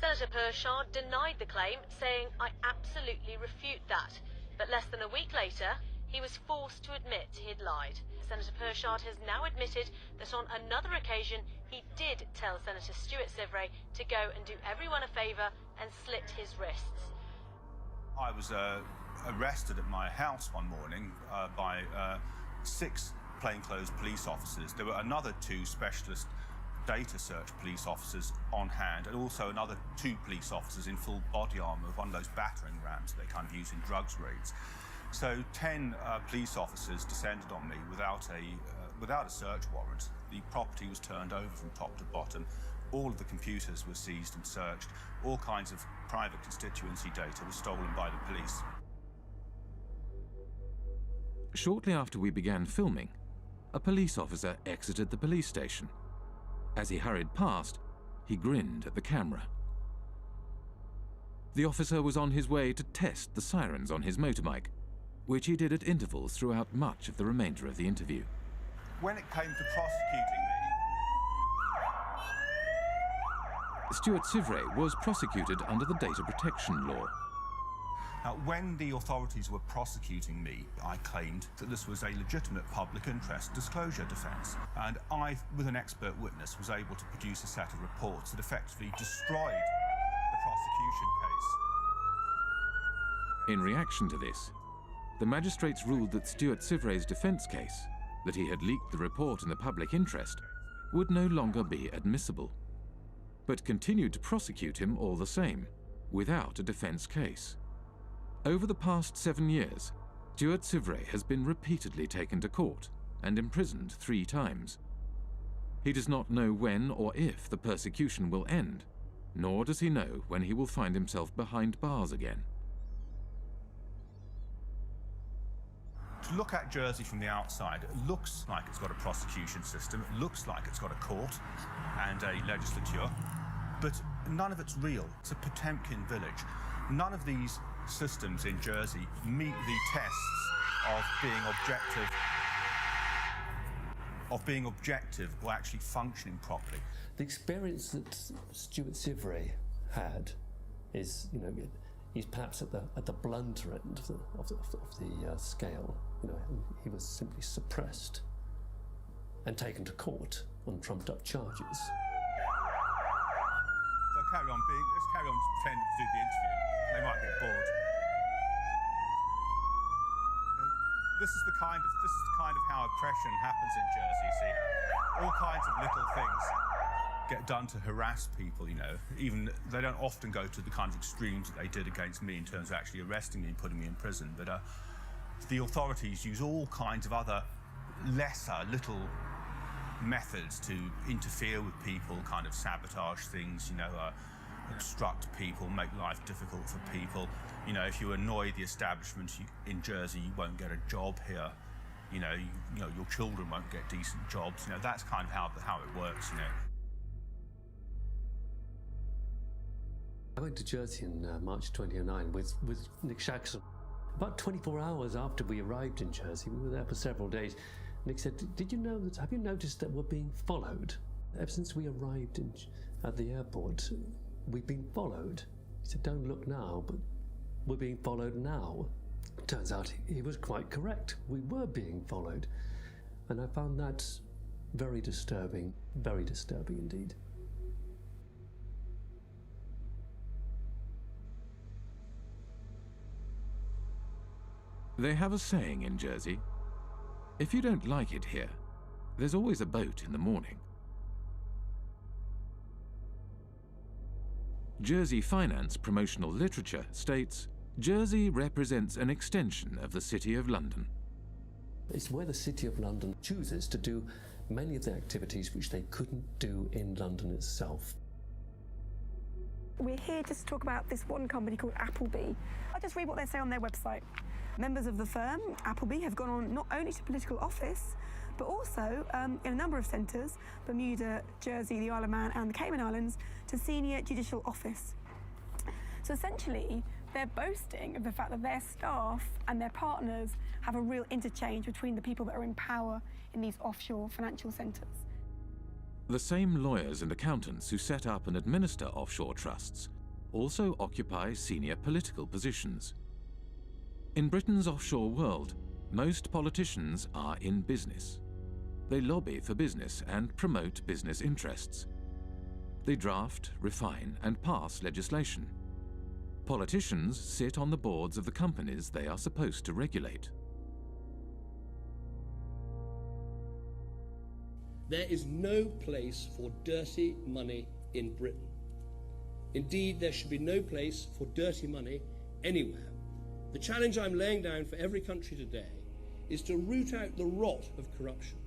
E: Senator Pershard denied the claim, saying, "I absolutely refute that." But less than a week later, he was forced to admit he'd lied. Senator Pershard has now admitted that on another occasion he did tell Senator Stuart Sivray to go and do everyone a favour and slit his wrists.
H: I was arrested at my house one morning by 6 plainclothes police officers. There were another 2 specialist data search police officers on hand, and also another 2 police officers in full body armour of one of those battering rams they kind of use in drugs raids. So 10 police officers descended on me without a search warrant. The property was turned over from top to bottom. All of the computers were seized and searched. All kinds of private constituency data was stolen by the police.
B: Shortly after we began filming, a police officer exited the police station. As he hurried past, he grinned at the camera. The officer was on his way to test the sirens on his motorbike, which he did at intervals throughout much of the remainder of the interview.
H: When it came to prosecuting me,
B: Stuart Sivray was prosecuted under the data protection law.
H: Now, when the authorities were prosecuting me, I claimed that this was a legitimate public interest disclosure defence, and I, with an expert witness, was able to produce a set of reports that effectively destroyed the prosecution case.
B: In reaction to this, the magistrates ruled that Stuart Sivray's defence case, that he had leaked the report in the public interest, would no longer be admissible, but continued to prosecute him all the same, without a defence case. Over the past 7 years, Stuart Sivray has been repeatedly taken to court and imprisoned 3 times. He does not know when or if the persecution will end, nor does he know when he will find himself behind bars again.
H: To look at Jersey from the outside, it looks like it's got a prosecution system, it looks like it's got a court and a legislature, but none of it's real. It's a Potemkin village. None of these systems in Jersey meet the tests of being objective or actually functioning properly.
O: The experience that Stuart Sivray had is, he's perhaps at the blunter end of the scale. He was simply suppressed and taken to court on trumped-up charges.
H: So let's carry on pretending to do the interview. They might get bored. This is the kind of how oppression happens in Jersey, you see. All kinds of little things. get done to harass people, you know. Even they don't often go to the kind of extremes that they did against me in terms of actually arresting me and putting me in prison, but the authorities use all kinds of other lesser little methods to interfere with people, kind of sabotage things, you know, obstruct people, make life difficult for people. You know, if you annoy the establishment in Jersey, you won't get a job here. You know, your children won't get decent jobs. You know, that's kind of how it works, you know.
O: I went to Jersey in March 2009 with Nick Shaxson. About 24 hours after we arrived in Jersey, we were there for several days. Nick said, have you noticed that we're being followed? Ever since we arrived at the airport, we've been followed. He said, don't look now, but we're being followed now. Turns out he was quite correct. We were being followed. And I found that very disturbing indeed.
B: They have a saying in Jersey, if you don't like it here, there's always a boat in the morning. Jersey Finance promotional literature states, Jersey represents an extension of the City of London.
O: It's where the City of London chooses to do many of the activities which they couldn't do in London itself.
J: We're here just to talk about this one company called Appleby. I'll just read what they say on their website. Members of the firm, Appleby, have gone on not only to political office, but also in a number of centres, Bermuda, Jersey, the Isle of Man and the Cayman Islands, to senior judicial office. So essentially, they're boasting of the fact that their staff and their partners have a real interchange between the people that are in power in these offshore financial centres.
B: The same lawyers and accountants who set up and administer offshore trusts also occupy senior political positions. In Britain's offshore world, most politicians are in business. They lobby for business and promote business interests. They draft, refine, and pass legislation. Politicians sit on the boards of the companies they are supposed to regulate.
K: There is no place for dirty money in Britain. Indeed, there should be no place for dirty money anywhere. The challenge I'm laying down for every country today is to root out the rot of corruption,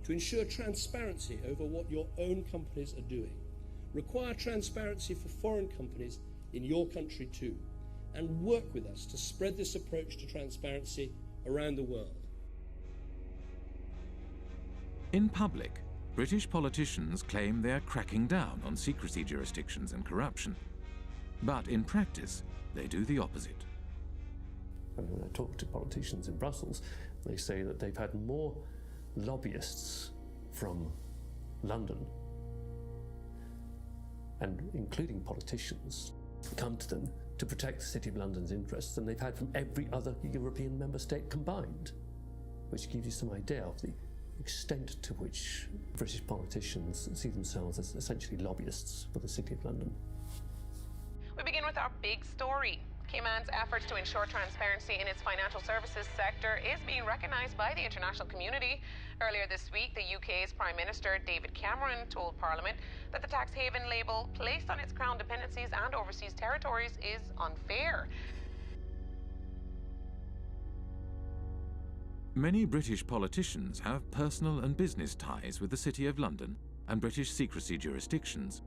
K: to ensure transparency over what your own companies are doing, require transparency for foreign companies in your country too, and work with us to spread this approach to transparency around the world.
B: In public, British politicians claim they are cracking down on secrecy jurisdictions and corruption. But in practice, they do the opposite.
O: When I talk to politicians in Brussels, they say that they've had more lobbyists from London, and including politicians, come to them to protect the City of London's interests than they've had from every other European member state combined, which gives you some idea of the extent to which British politicians see themselves as essentially lobbyists for the City of London.
P: We begin with our big story. Cayman's efforts to ensure transparency in its financial services sector is being recognised by the international community. Earlier this week, the UK's Prime Minister David Cameron told Parliament that the tax haven label placed on its crown dependencies and overseas territories is unfair.
B: Many British politicians have personal and business ties with the City of London and British secrecy jurisdictions.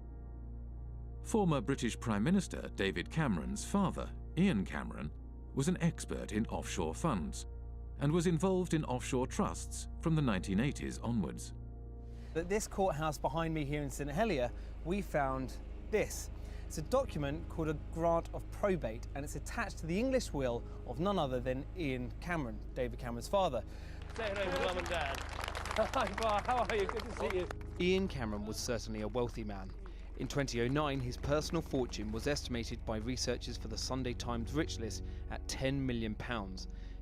B: Former British Prime Minister David Cameron's father, Ian Cameron, was an expert in offshore funds and was involved in offshore trusts from the 1980s onwards.
L: At this courthouse behind me here in St Helier, we found this. It's a document called a grant of probate, and it's attached to the English will of none other than Ian Cameron, David Cameron's father.
T: Say hello to Mum and Dad. Hi, Bar, how are you? Good to see you.
L: Ian Cameron was certainly a wealthy man. In 2009, his personal fortune was estimated by researchers for the Sunday Times Rich List at £10 million.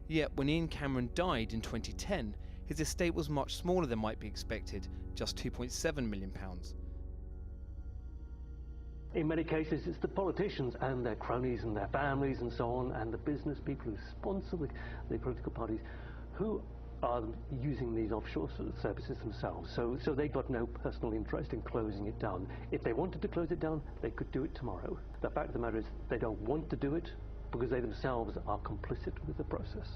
L: Yet when Ian Cameron died in 2010, his estate was much smaller than might be expected, just £2.7 million.
O: In many cases, it's the politicians and their cronies and their families and so on, and the business people who sponsor the political parties, who are using these offshore services themselves. So they've got no personal interest in closing it down. If they wanted to close it down, they could do it tomorrow. The fact of the matter is they don't want to do it because they themselves are complicit with the process.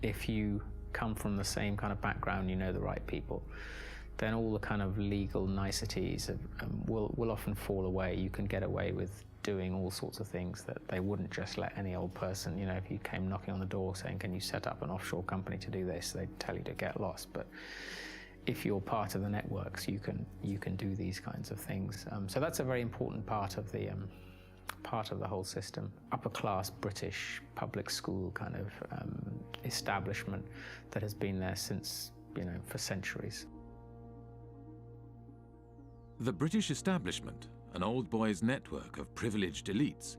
C: If you come from the same kind of background, you know the right people, then all the kind of legal niceties will often fall away. You can get away with doing all sorts of things that they wouldn't just let any old person. You know, if you came knocking on the door saying, can you set up an offshore company to do this, they'd tell you to get lost. But if you're part of the networks, you can do these kinds of things. So that's a very important part of the whole system. Upper class British public school kind of establishment that has been there since, you know, for centuries.
B: The British establishment, an old boys' network of privileged elites,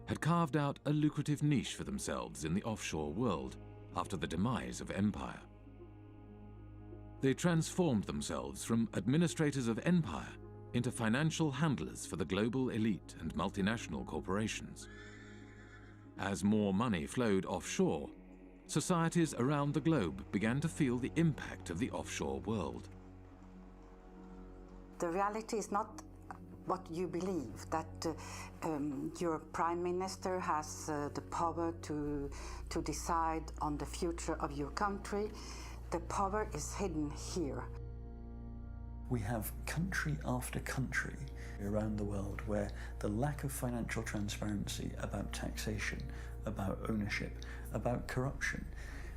B: had carved out a lucrative niche for themselves in the offshore world after the demise of empire. They transformed themselves from administrators of empire into financial handlers for the global elite and multinational corporations. As more money flowed offshore, societies around the globe began to feel the impact of the offshore world.
R: The reality is not what you believe, that your prime minister has the power to decide on the future of your country. The power is hidden here.
G: We have country after country around the world where the lack of financial transparency about taxation, about ownership, about corruption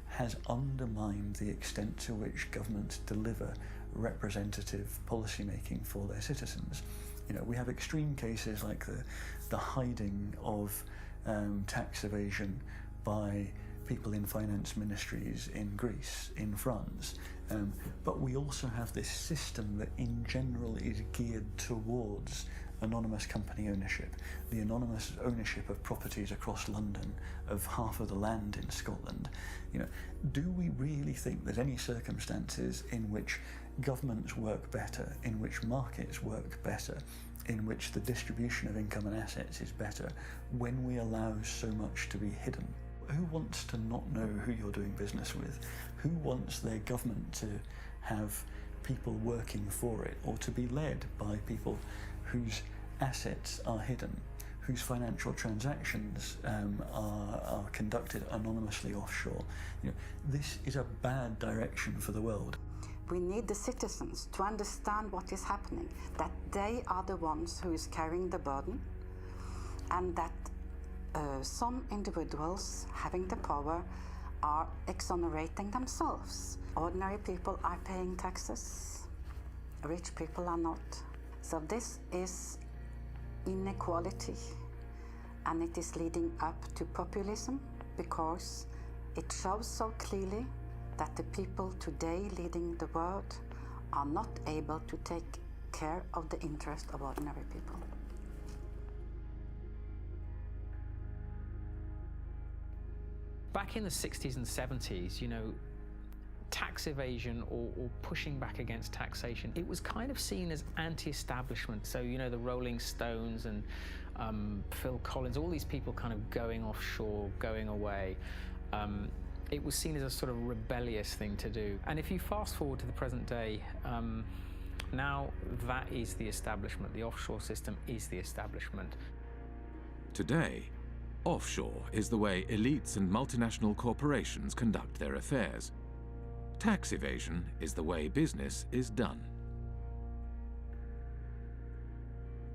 G: has undermined the extent to which governments deliver representative policymaking for their citizens. You know, we have extreme cases like the hiding of tax evasion by people in finance ministries in Greece, in France, but we also have this system that in general is geared towards anonymous company ownership, the anonymous ownership of properties across London, of half of the land in Scotland. You know, do we really think there's any circumstances in which governments work better, in which markets work better, in which the distribution of income and assets is better when we allow so much to be hidden? Who wants to not know who you're doing business with? Who wants their government to have people working for it, or to be led by people whose assets are hidden, whose financial transactions are conducted anonymously offshore? You know, this is a bad direction for the world.
R: We need the citizens to understand what is happening, that they are the ones who is carrying the burden, and that some individuals having the power are exonerating themselves. Ordinary people are paying taxes, rich people are not. So this is inequality, and it is leading up to populism because it shows so clearly that the people today leading the world are not able to take care of the interest of ordinary people.
C: Back in the 60s and 70s, you know, tax evasion or pushing back against taxation, it was kind of seen as anti-establishment. So, you know, the Rolling Stones and Phil Collins, all these people kind of going offshore, going away. It was seen as a sort of rebellious thing to do. And if you fast forward to the present day, now that is the establishment. The offshore system is the establishment.
B: Today, offshore is the way elites and multinational corporations conduct their affairs. Tax evasion is the way business is done.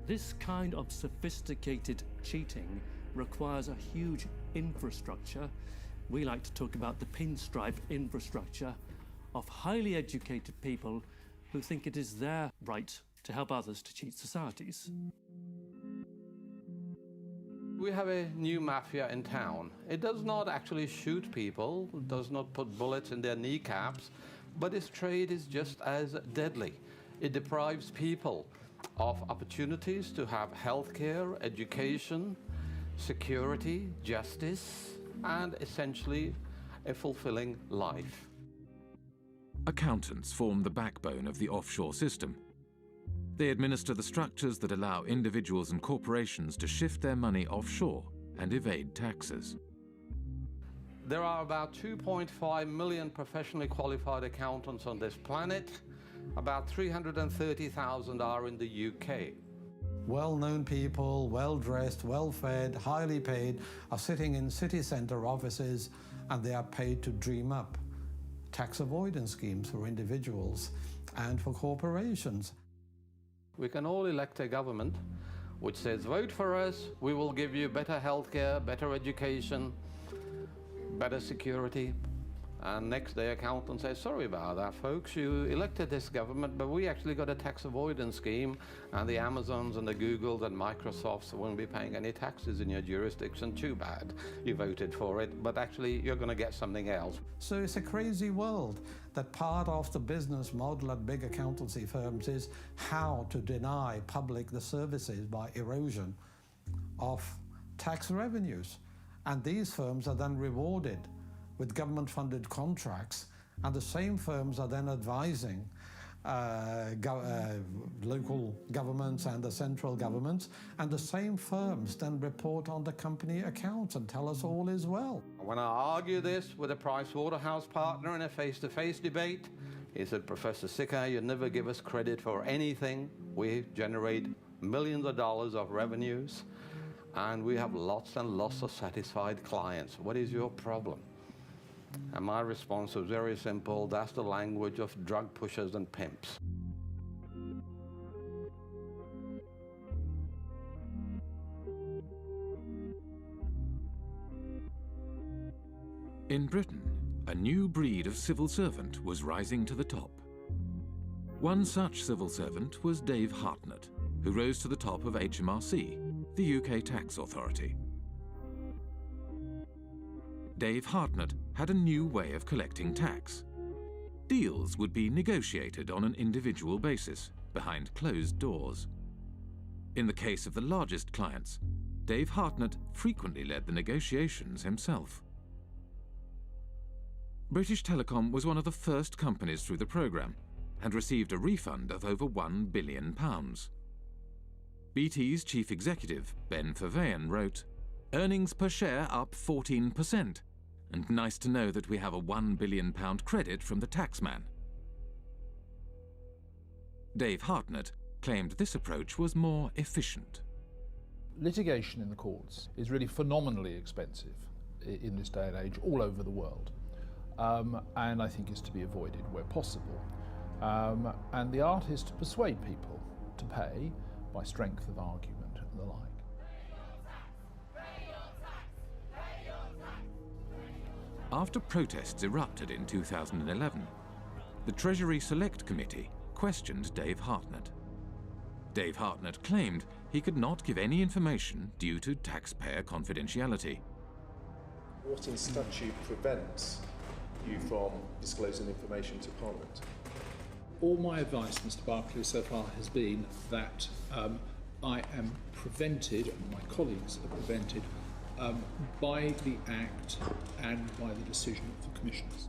O: This kind of sophisticated cheating requires a huge infrastructure. We like to talk about the pinstripe infrastructure of highly educated people who think it is their right to help others to cheat societies.
F: We have a new mafia in town. It does not actually shoot people, does not put bullets in their kneecaps, but its trade is just as deadly. It deprives people of opportunities to have healthcare, education, security, justice, and essentially a fulfilling life.
B: Accountants form the backbone of the offshore system. They administer the structures that allow individuals and corporations to shift their money offshore and evade taxes.
F: There are about 2.5 million professionally qualified accountants on this planet. About 330,000 are in the UK. Well-known people, well-dressed, well-fed, highly paid, are sitting in city centre offices, and they are paid to dream up tax avoidance schemes for individuals and for corporations. We can all elect a government which says, vote for us, we will give you better healthcare, better education, better security. And next day accountants say, sorry about that, folks, you elected this government, but we actually got a tax avoidance scheme, and the Amazons and the Googles and Microsofts won't be paying any taxes in your jurisdiction. Too bad. You voted for it, but actually you're going to get something else. So it's a crazy world that part of the business model at big accountancy firms is how to deny public the services by erosion of tax revenues. And these firms are then rewarded with government-funded contracts, and the same firms are then advising local governments and the central governments, and the same firms then report on the company accounts and tell us all is well. When I argue this with a Pricewaterhouse partner in a face-to-face debate, he said, Professor Sicker, you never give us credit for anything. We generate millions of dollars of revenues, and we have lots and lots of satisfied clients. What is your problem? And my response was very simple. That's the language of drug pushers and pimps.
B: In Britain, a new breed of civil servant was rising to the top. One such civil servant was Dave Hartnett, who rose to the top of HMRC, the UK tax authority. Dave Hartnett had a new way of collecting tax. Deals would be negotiated on an individual basis, behind closed doors. In the case of the largest clients, Dave Hartnett frequently led the negotiations himself. British Telecom was one of the first companies through the programme and received a refund of over £1 billion. BT's chief executive, Ben Verweyen, wrote, "Earnings per share up 14%, and nice to know that we have a £1 billion credit from the taxman." Dave Hartnett claimed this approach was more efficient.
M: Litigation in the courts is really phenomenally expensive in this day and age all over the world, and I think is to be avoided where possible. And the art is to persuade people to pay by strength of argument and the like.
B: After protests erupted in 2011, the Treasury Select Committee questioned Dave Hartnett. Dave Hartnett claimed he could not give any information due to taxpayer confidentiality.
N: What in statute prevents you from disclosing information to Parliament?
M: All my advice, Mr. Barclay, so far has been that I am prevented, and my colleagues are prevented, by the Act and by the decision of the Commissioners.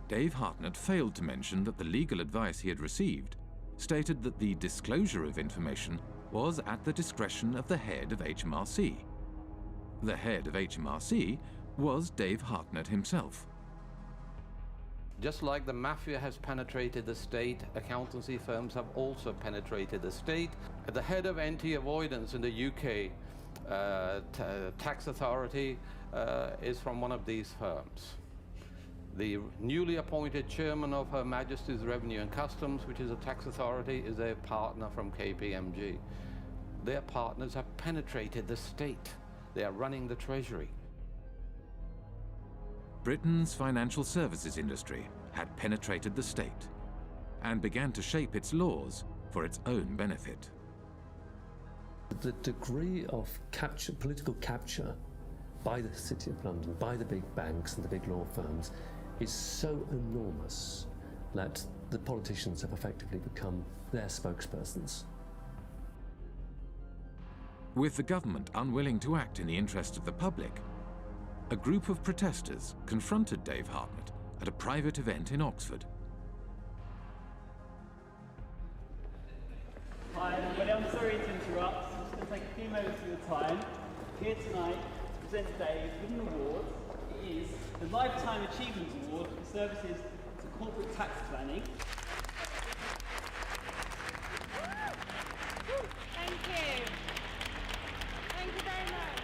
B: Dave Hartnett failed to mention that the legal advice he had received stated that the disclosure of information was at the discretion of the head of HMRC. The head of HMRC was Dave Hartnett himself.
F: Just like the mafia has penetrated the state, accountancy firms have also penetrated the state. The head of anti-avoidance in the UK tax authority is from one of these firms. The newly appointed chairman of Her Majesty's Revenue and Customs, which is a tax authority, is a partner from KPMG. Their partners have penetrated the state. They are running the Treasury.
B: Britain's financial services industry had penetrated the state and began to shape its laws for its own benefit.
O: The degree of political capture by the City of London, by the big banks and the big law firms, is so enormous that the politicians have effectively become their spokespersons.
B: With the government unwilling to act in the interest of the public, a group of protesters confronted Dave Hartnett at a private event in Oxford.
Q: Hi everybody, I'm sorry to interrupt. I'm just going to take a few moments of your time. Here tonight to
D: present today with an award. It is the Lifetime Achievement Award for services to corporate tax planning.
I: Thank you. Thank you very much.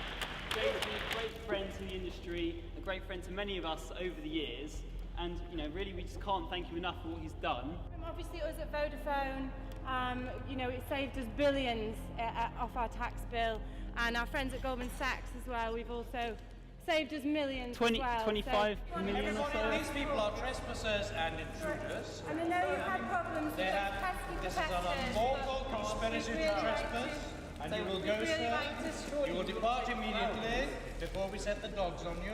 D: Dave's been a great friend to the industry, a great friend to many of us over the years, and really we just can't thank him enough for what he's done.
I: Obviously us at Vodafone, it saved us billions off our tax bill, and our friends at Goldman Sachs as well, we've also saved us millions
D: 25 million or so.
Q: These people are trespassers and intruders.
I: And I know you've had problems with those pesky
Q: This is an unlawful conspiracy to trespass, and you will go, sir. You will depart immediately before we set the dogs on you.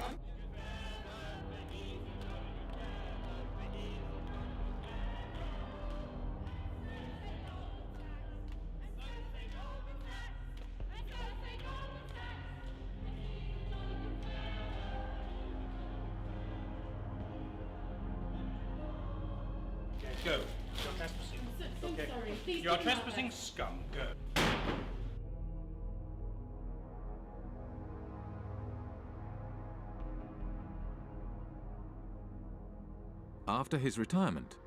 Q: Go. You're trespassing. Okay.
I: Sorry.
Q: You are trespassing, scum. Go.
B: After his retirement,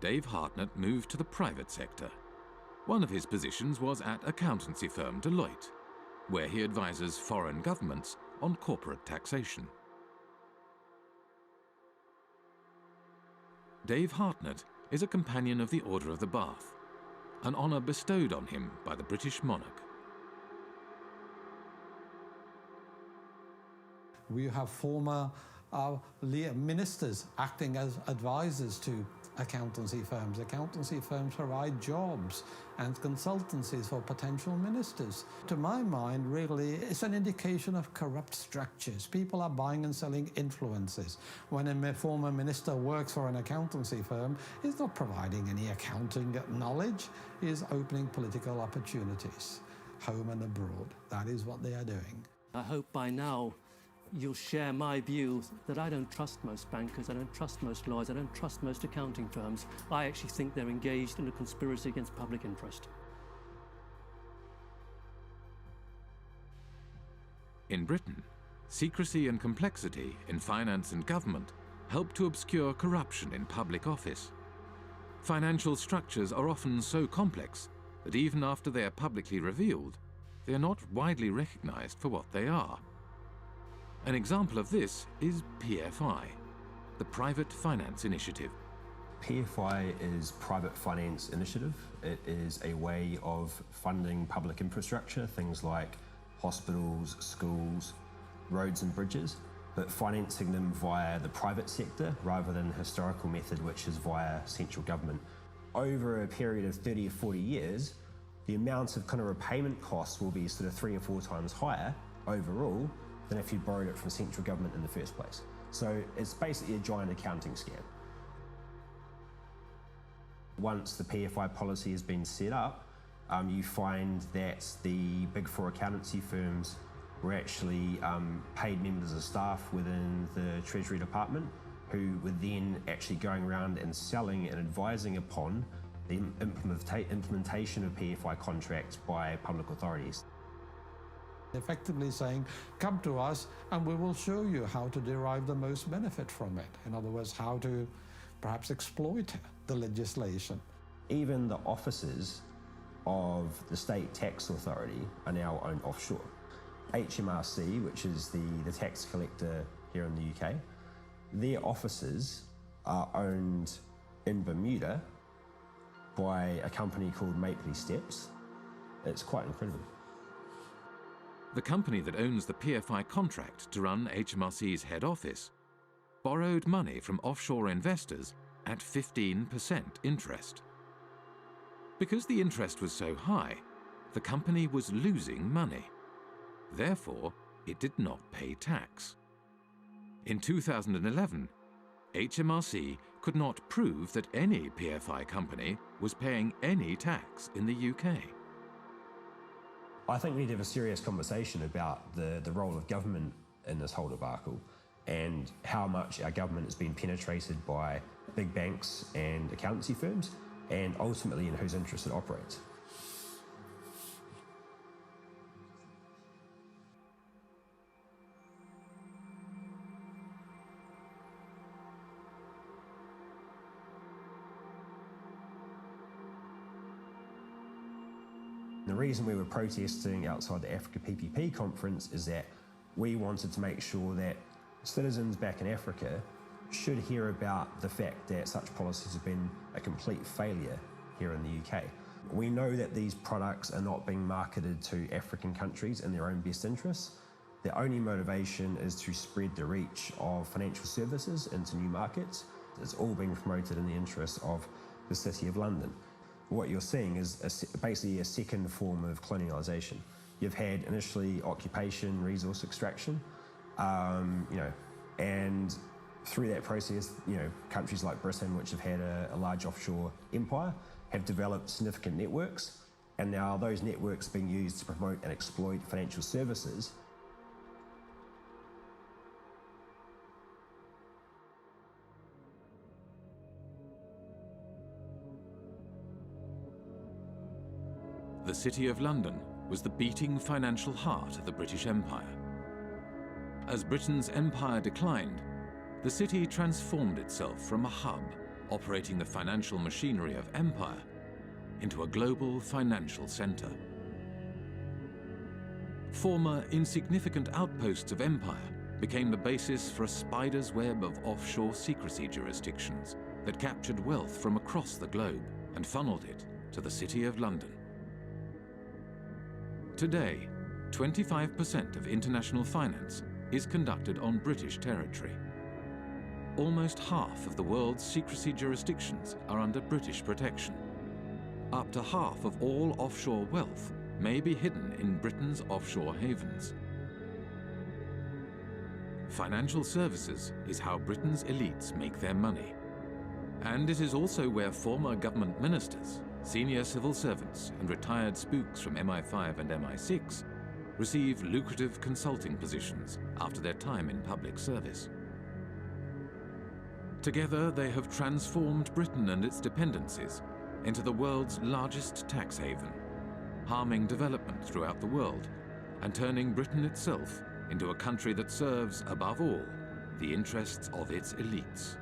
B: Dave Hartnett moved to the private sector. One of his positions was at accountancy firm Deloitte, where he advises foreign governments on corporate taxation. Dave Hartnett is a companion of the Order of the Bath, an honour bestowed on him by the British monarch.
F: We have former ministers acting as advisors to accountancy firms. Accountancy firms provide jobs and consultancies for potential ministers. To my mind, really, it's an indication of corrupt structures. People are buying and selling influences. When a former minister works for an accountancy firm, he's not providing any accounting knowledge. He's opening political opportunities, home and abroad. That is what they are doing.
O: I hope by now you'll share my view that I don't trust most bankers, I don't trust most lawyers, I don't trust most accounting firms. I actually think they're engaged in a conspiracy against public interest.
B: In Britain, secrecy and complexity in finance and government help to obscure corruption in public office. Financial structures are often so complex that even after they are publicly revealed, they are not widely recognized for what they are. An example of this is PFI, the Private Finance Initiative.
S: PFI is Private Finance Initiative. It is a way of funding public infrastructure, things like hospitals, schools, roads and bridges, but financing them via the private sector rather than the historical method, which is via central government. Over a period of 30 or 40 years, the amount of kind of repayment costs will be sort of 3 or 4 times higher overall than if you borrowed it from central government in the first place. So it's basically a giant accounting scam. Once the PFI policy has been set up, you find that the big 4 accountancy firms were actually paid members of staff within the Treasury Department who were then actually going around and selling and advising upon the implementation of PFI contracts by public authorities.
F: Effectively saying, come to us and we will show you how to derive the most benefit from it. In other words, how to perhaps exploit the legislation.
S: Even the offices of the state tax authority are now owned offshore. HMRC, which is the tax collector here in the UK, their offices are owned in Bermuda by a company called Mapley Steps. It's quite incredible.
B: The company that owns the PFI contract to run HMRC's head office borrowed money from offshore investors at 15% interest. Because the interest was so high, the company was losing money. Therefore, it did not pay tax. In 2011, HMRC could not prove that any PFI company was paying any tax in the UK.
S: I think we need to have a serious conversation about the role of government in this whole debacle and how much our government has been penetrated by big banks and accountancy firms, and ultimately in whose interest it operates. reason we were protesting outside the Africa PPP conference is that we wanted to make sure that citizens back in Africa should hear about the fact that such policies have been a complete failure here in the UK. We know that these products are not being marketed to African countries in their own best interests. Their only motivation is to spread the reach of financial services into new markets. It's all being promoted in the interests of the City of London. What you're seeing is basically a second form of colonialisation. You've had initially occupation, resource extraction, and through that process, countries like Britain, which have had a large offshore empire, have developed significant networks, and now those networks are being used to promote and exploit financial services.
B: The City of London was the beating financial heart of the British Empire. As Britain's empire declined, the city transformed itself from a hub operating the financial machinery of empire into a global financial centre. Former insignificant outposts of empire became the basis for a spider's web of offshore secrecy jurisdictions that captured wealth from across the globe and funneled it to the City of London. Today, 25% of international finance is conducted on British territory. Almost half of the world's secrecy jurisdictions are under British protection. Up to half of all offshore wealth may be hidden in Britain's offshore havens. Financial services is how Britain's elites make their money. And it is also where former government ministers, senior civil servants, and retired spooks from MI5 and MI6 receive lucrative consulting positions after their time in public service. Together, they have transformed Britain and its dependencies into the world's largest tax haven, harming development throughout the world and turning Britain itself into a country that serves, above all, the interests of its elites.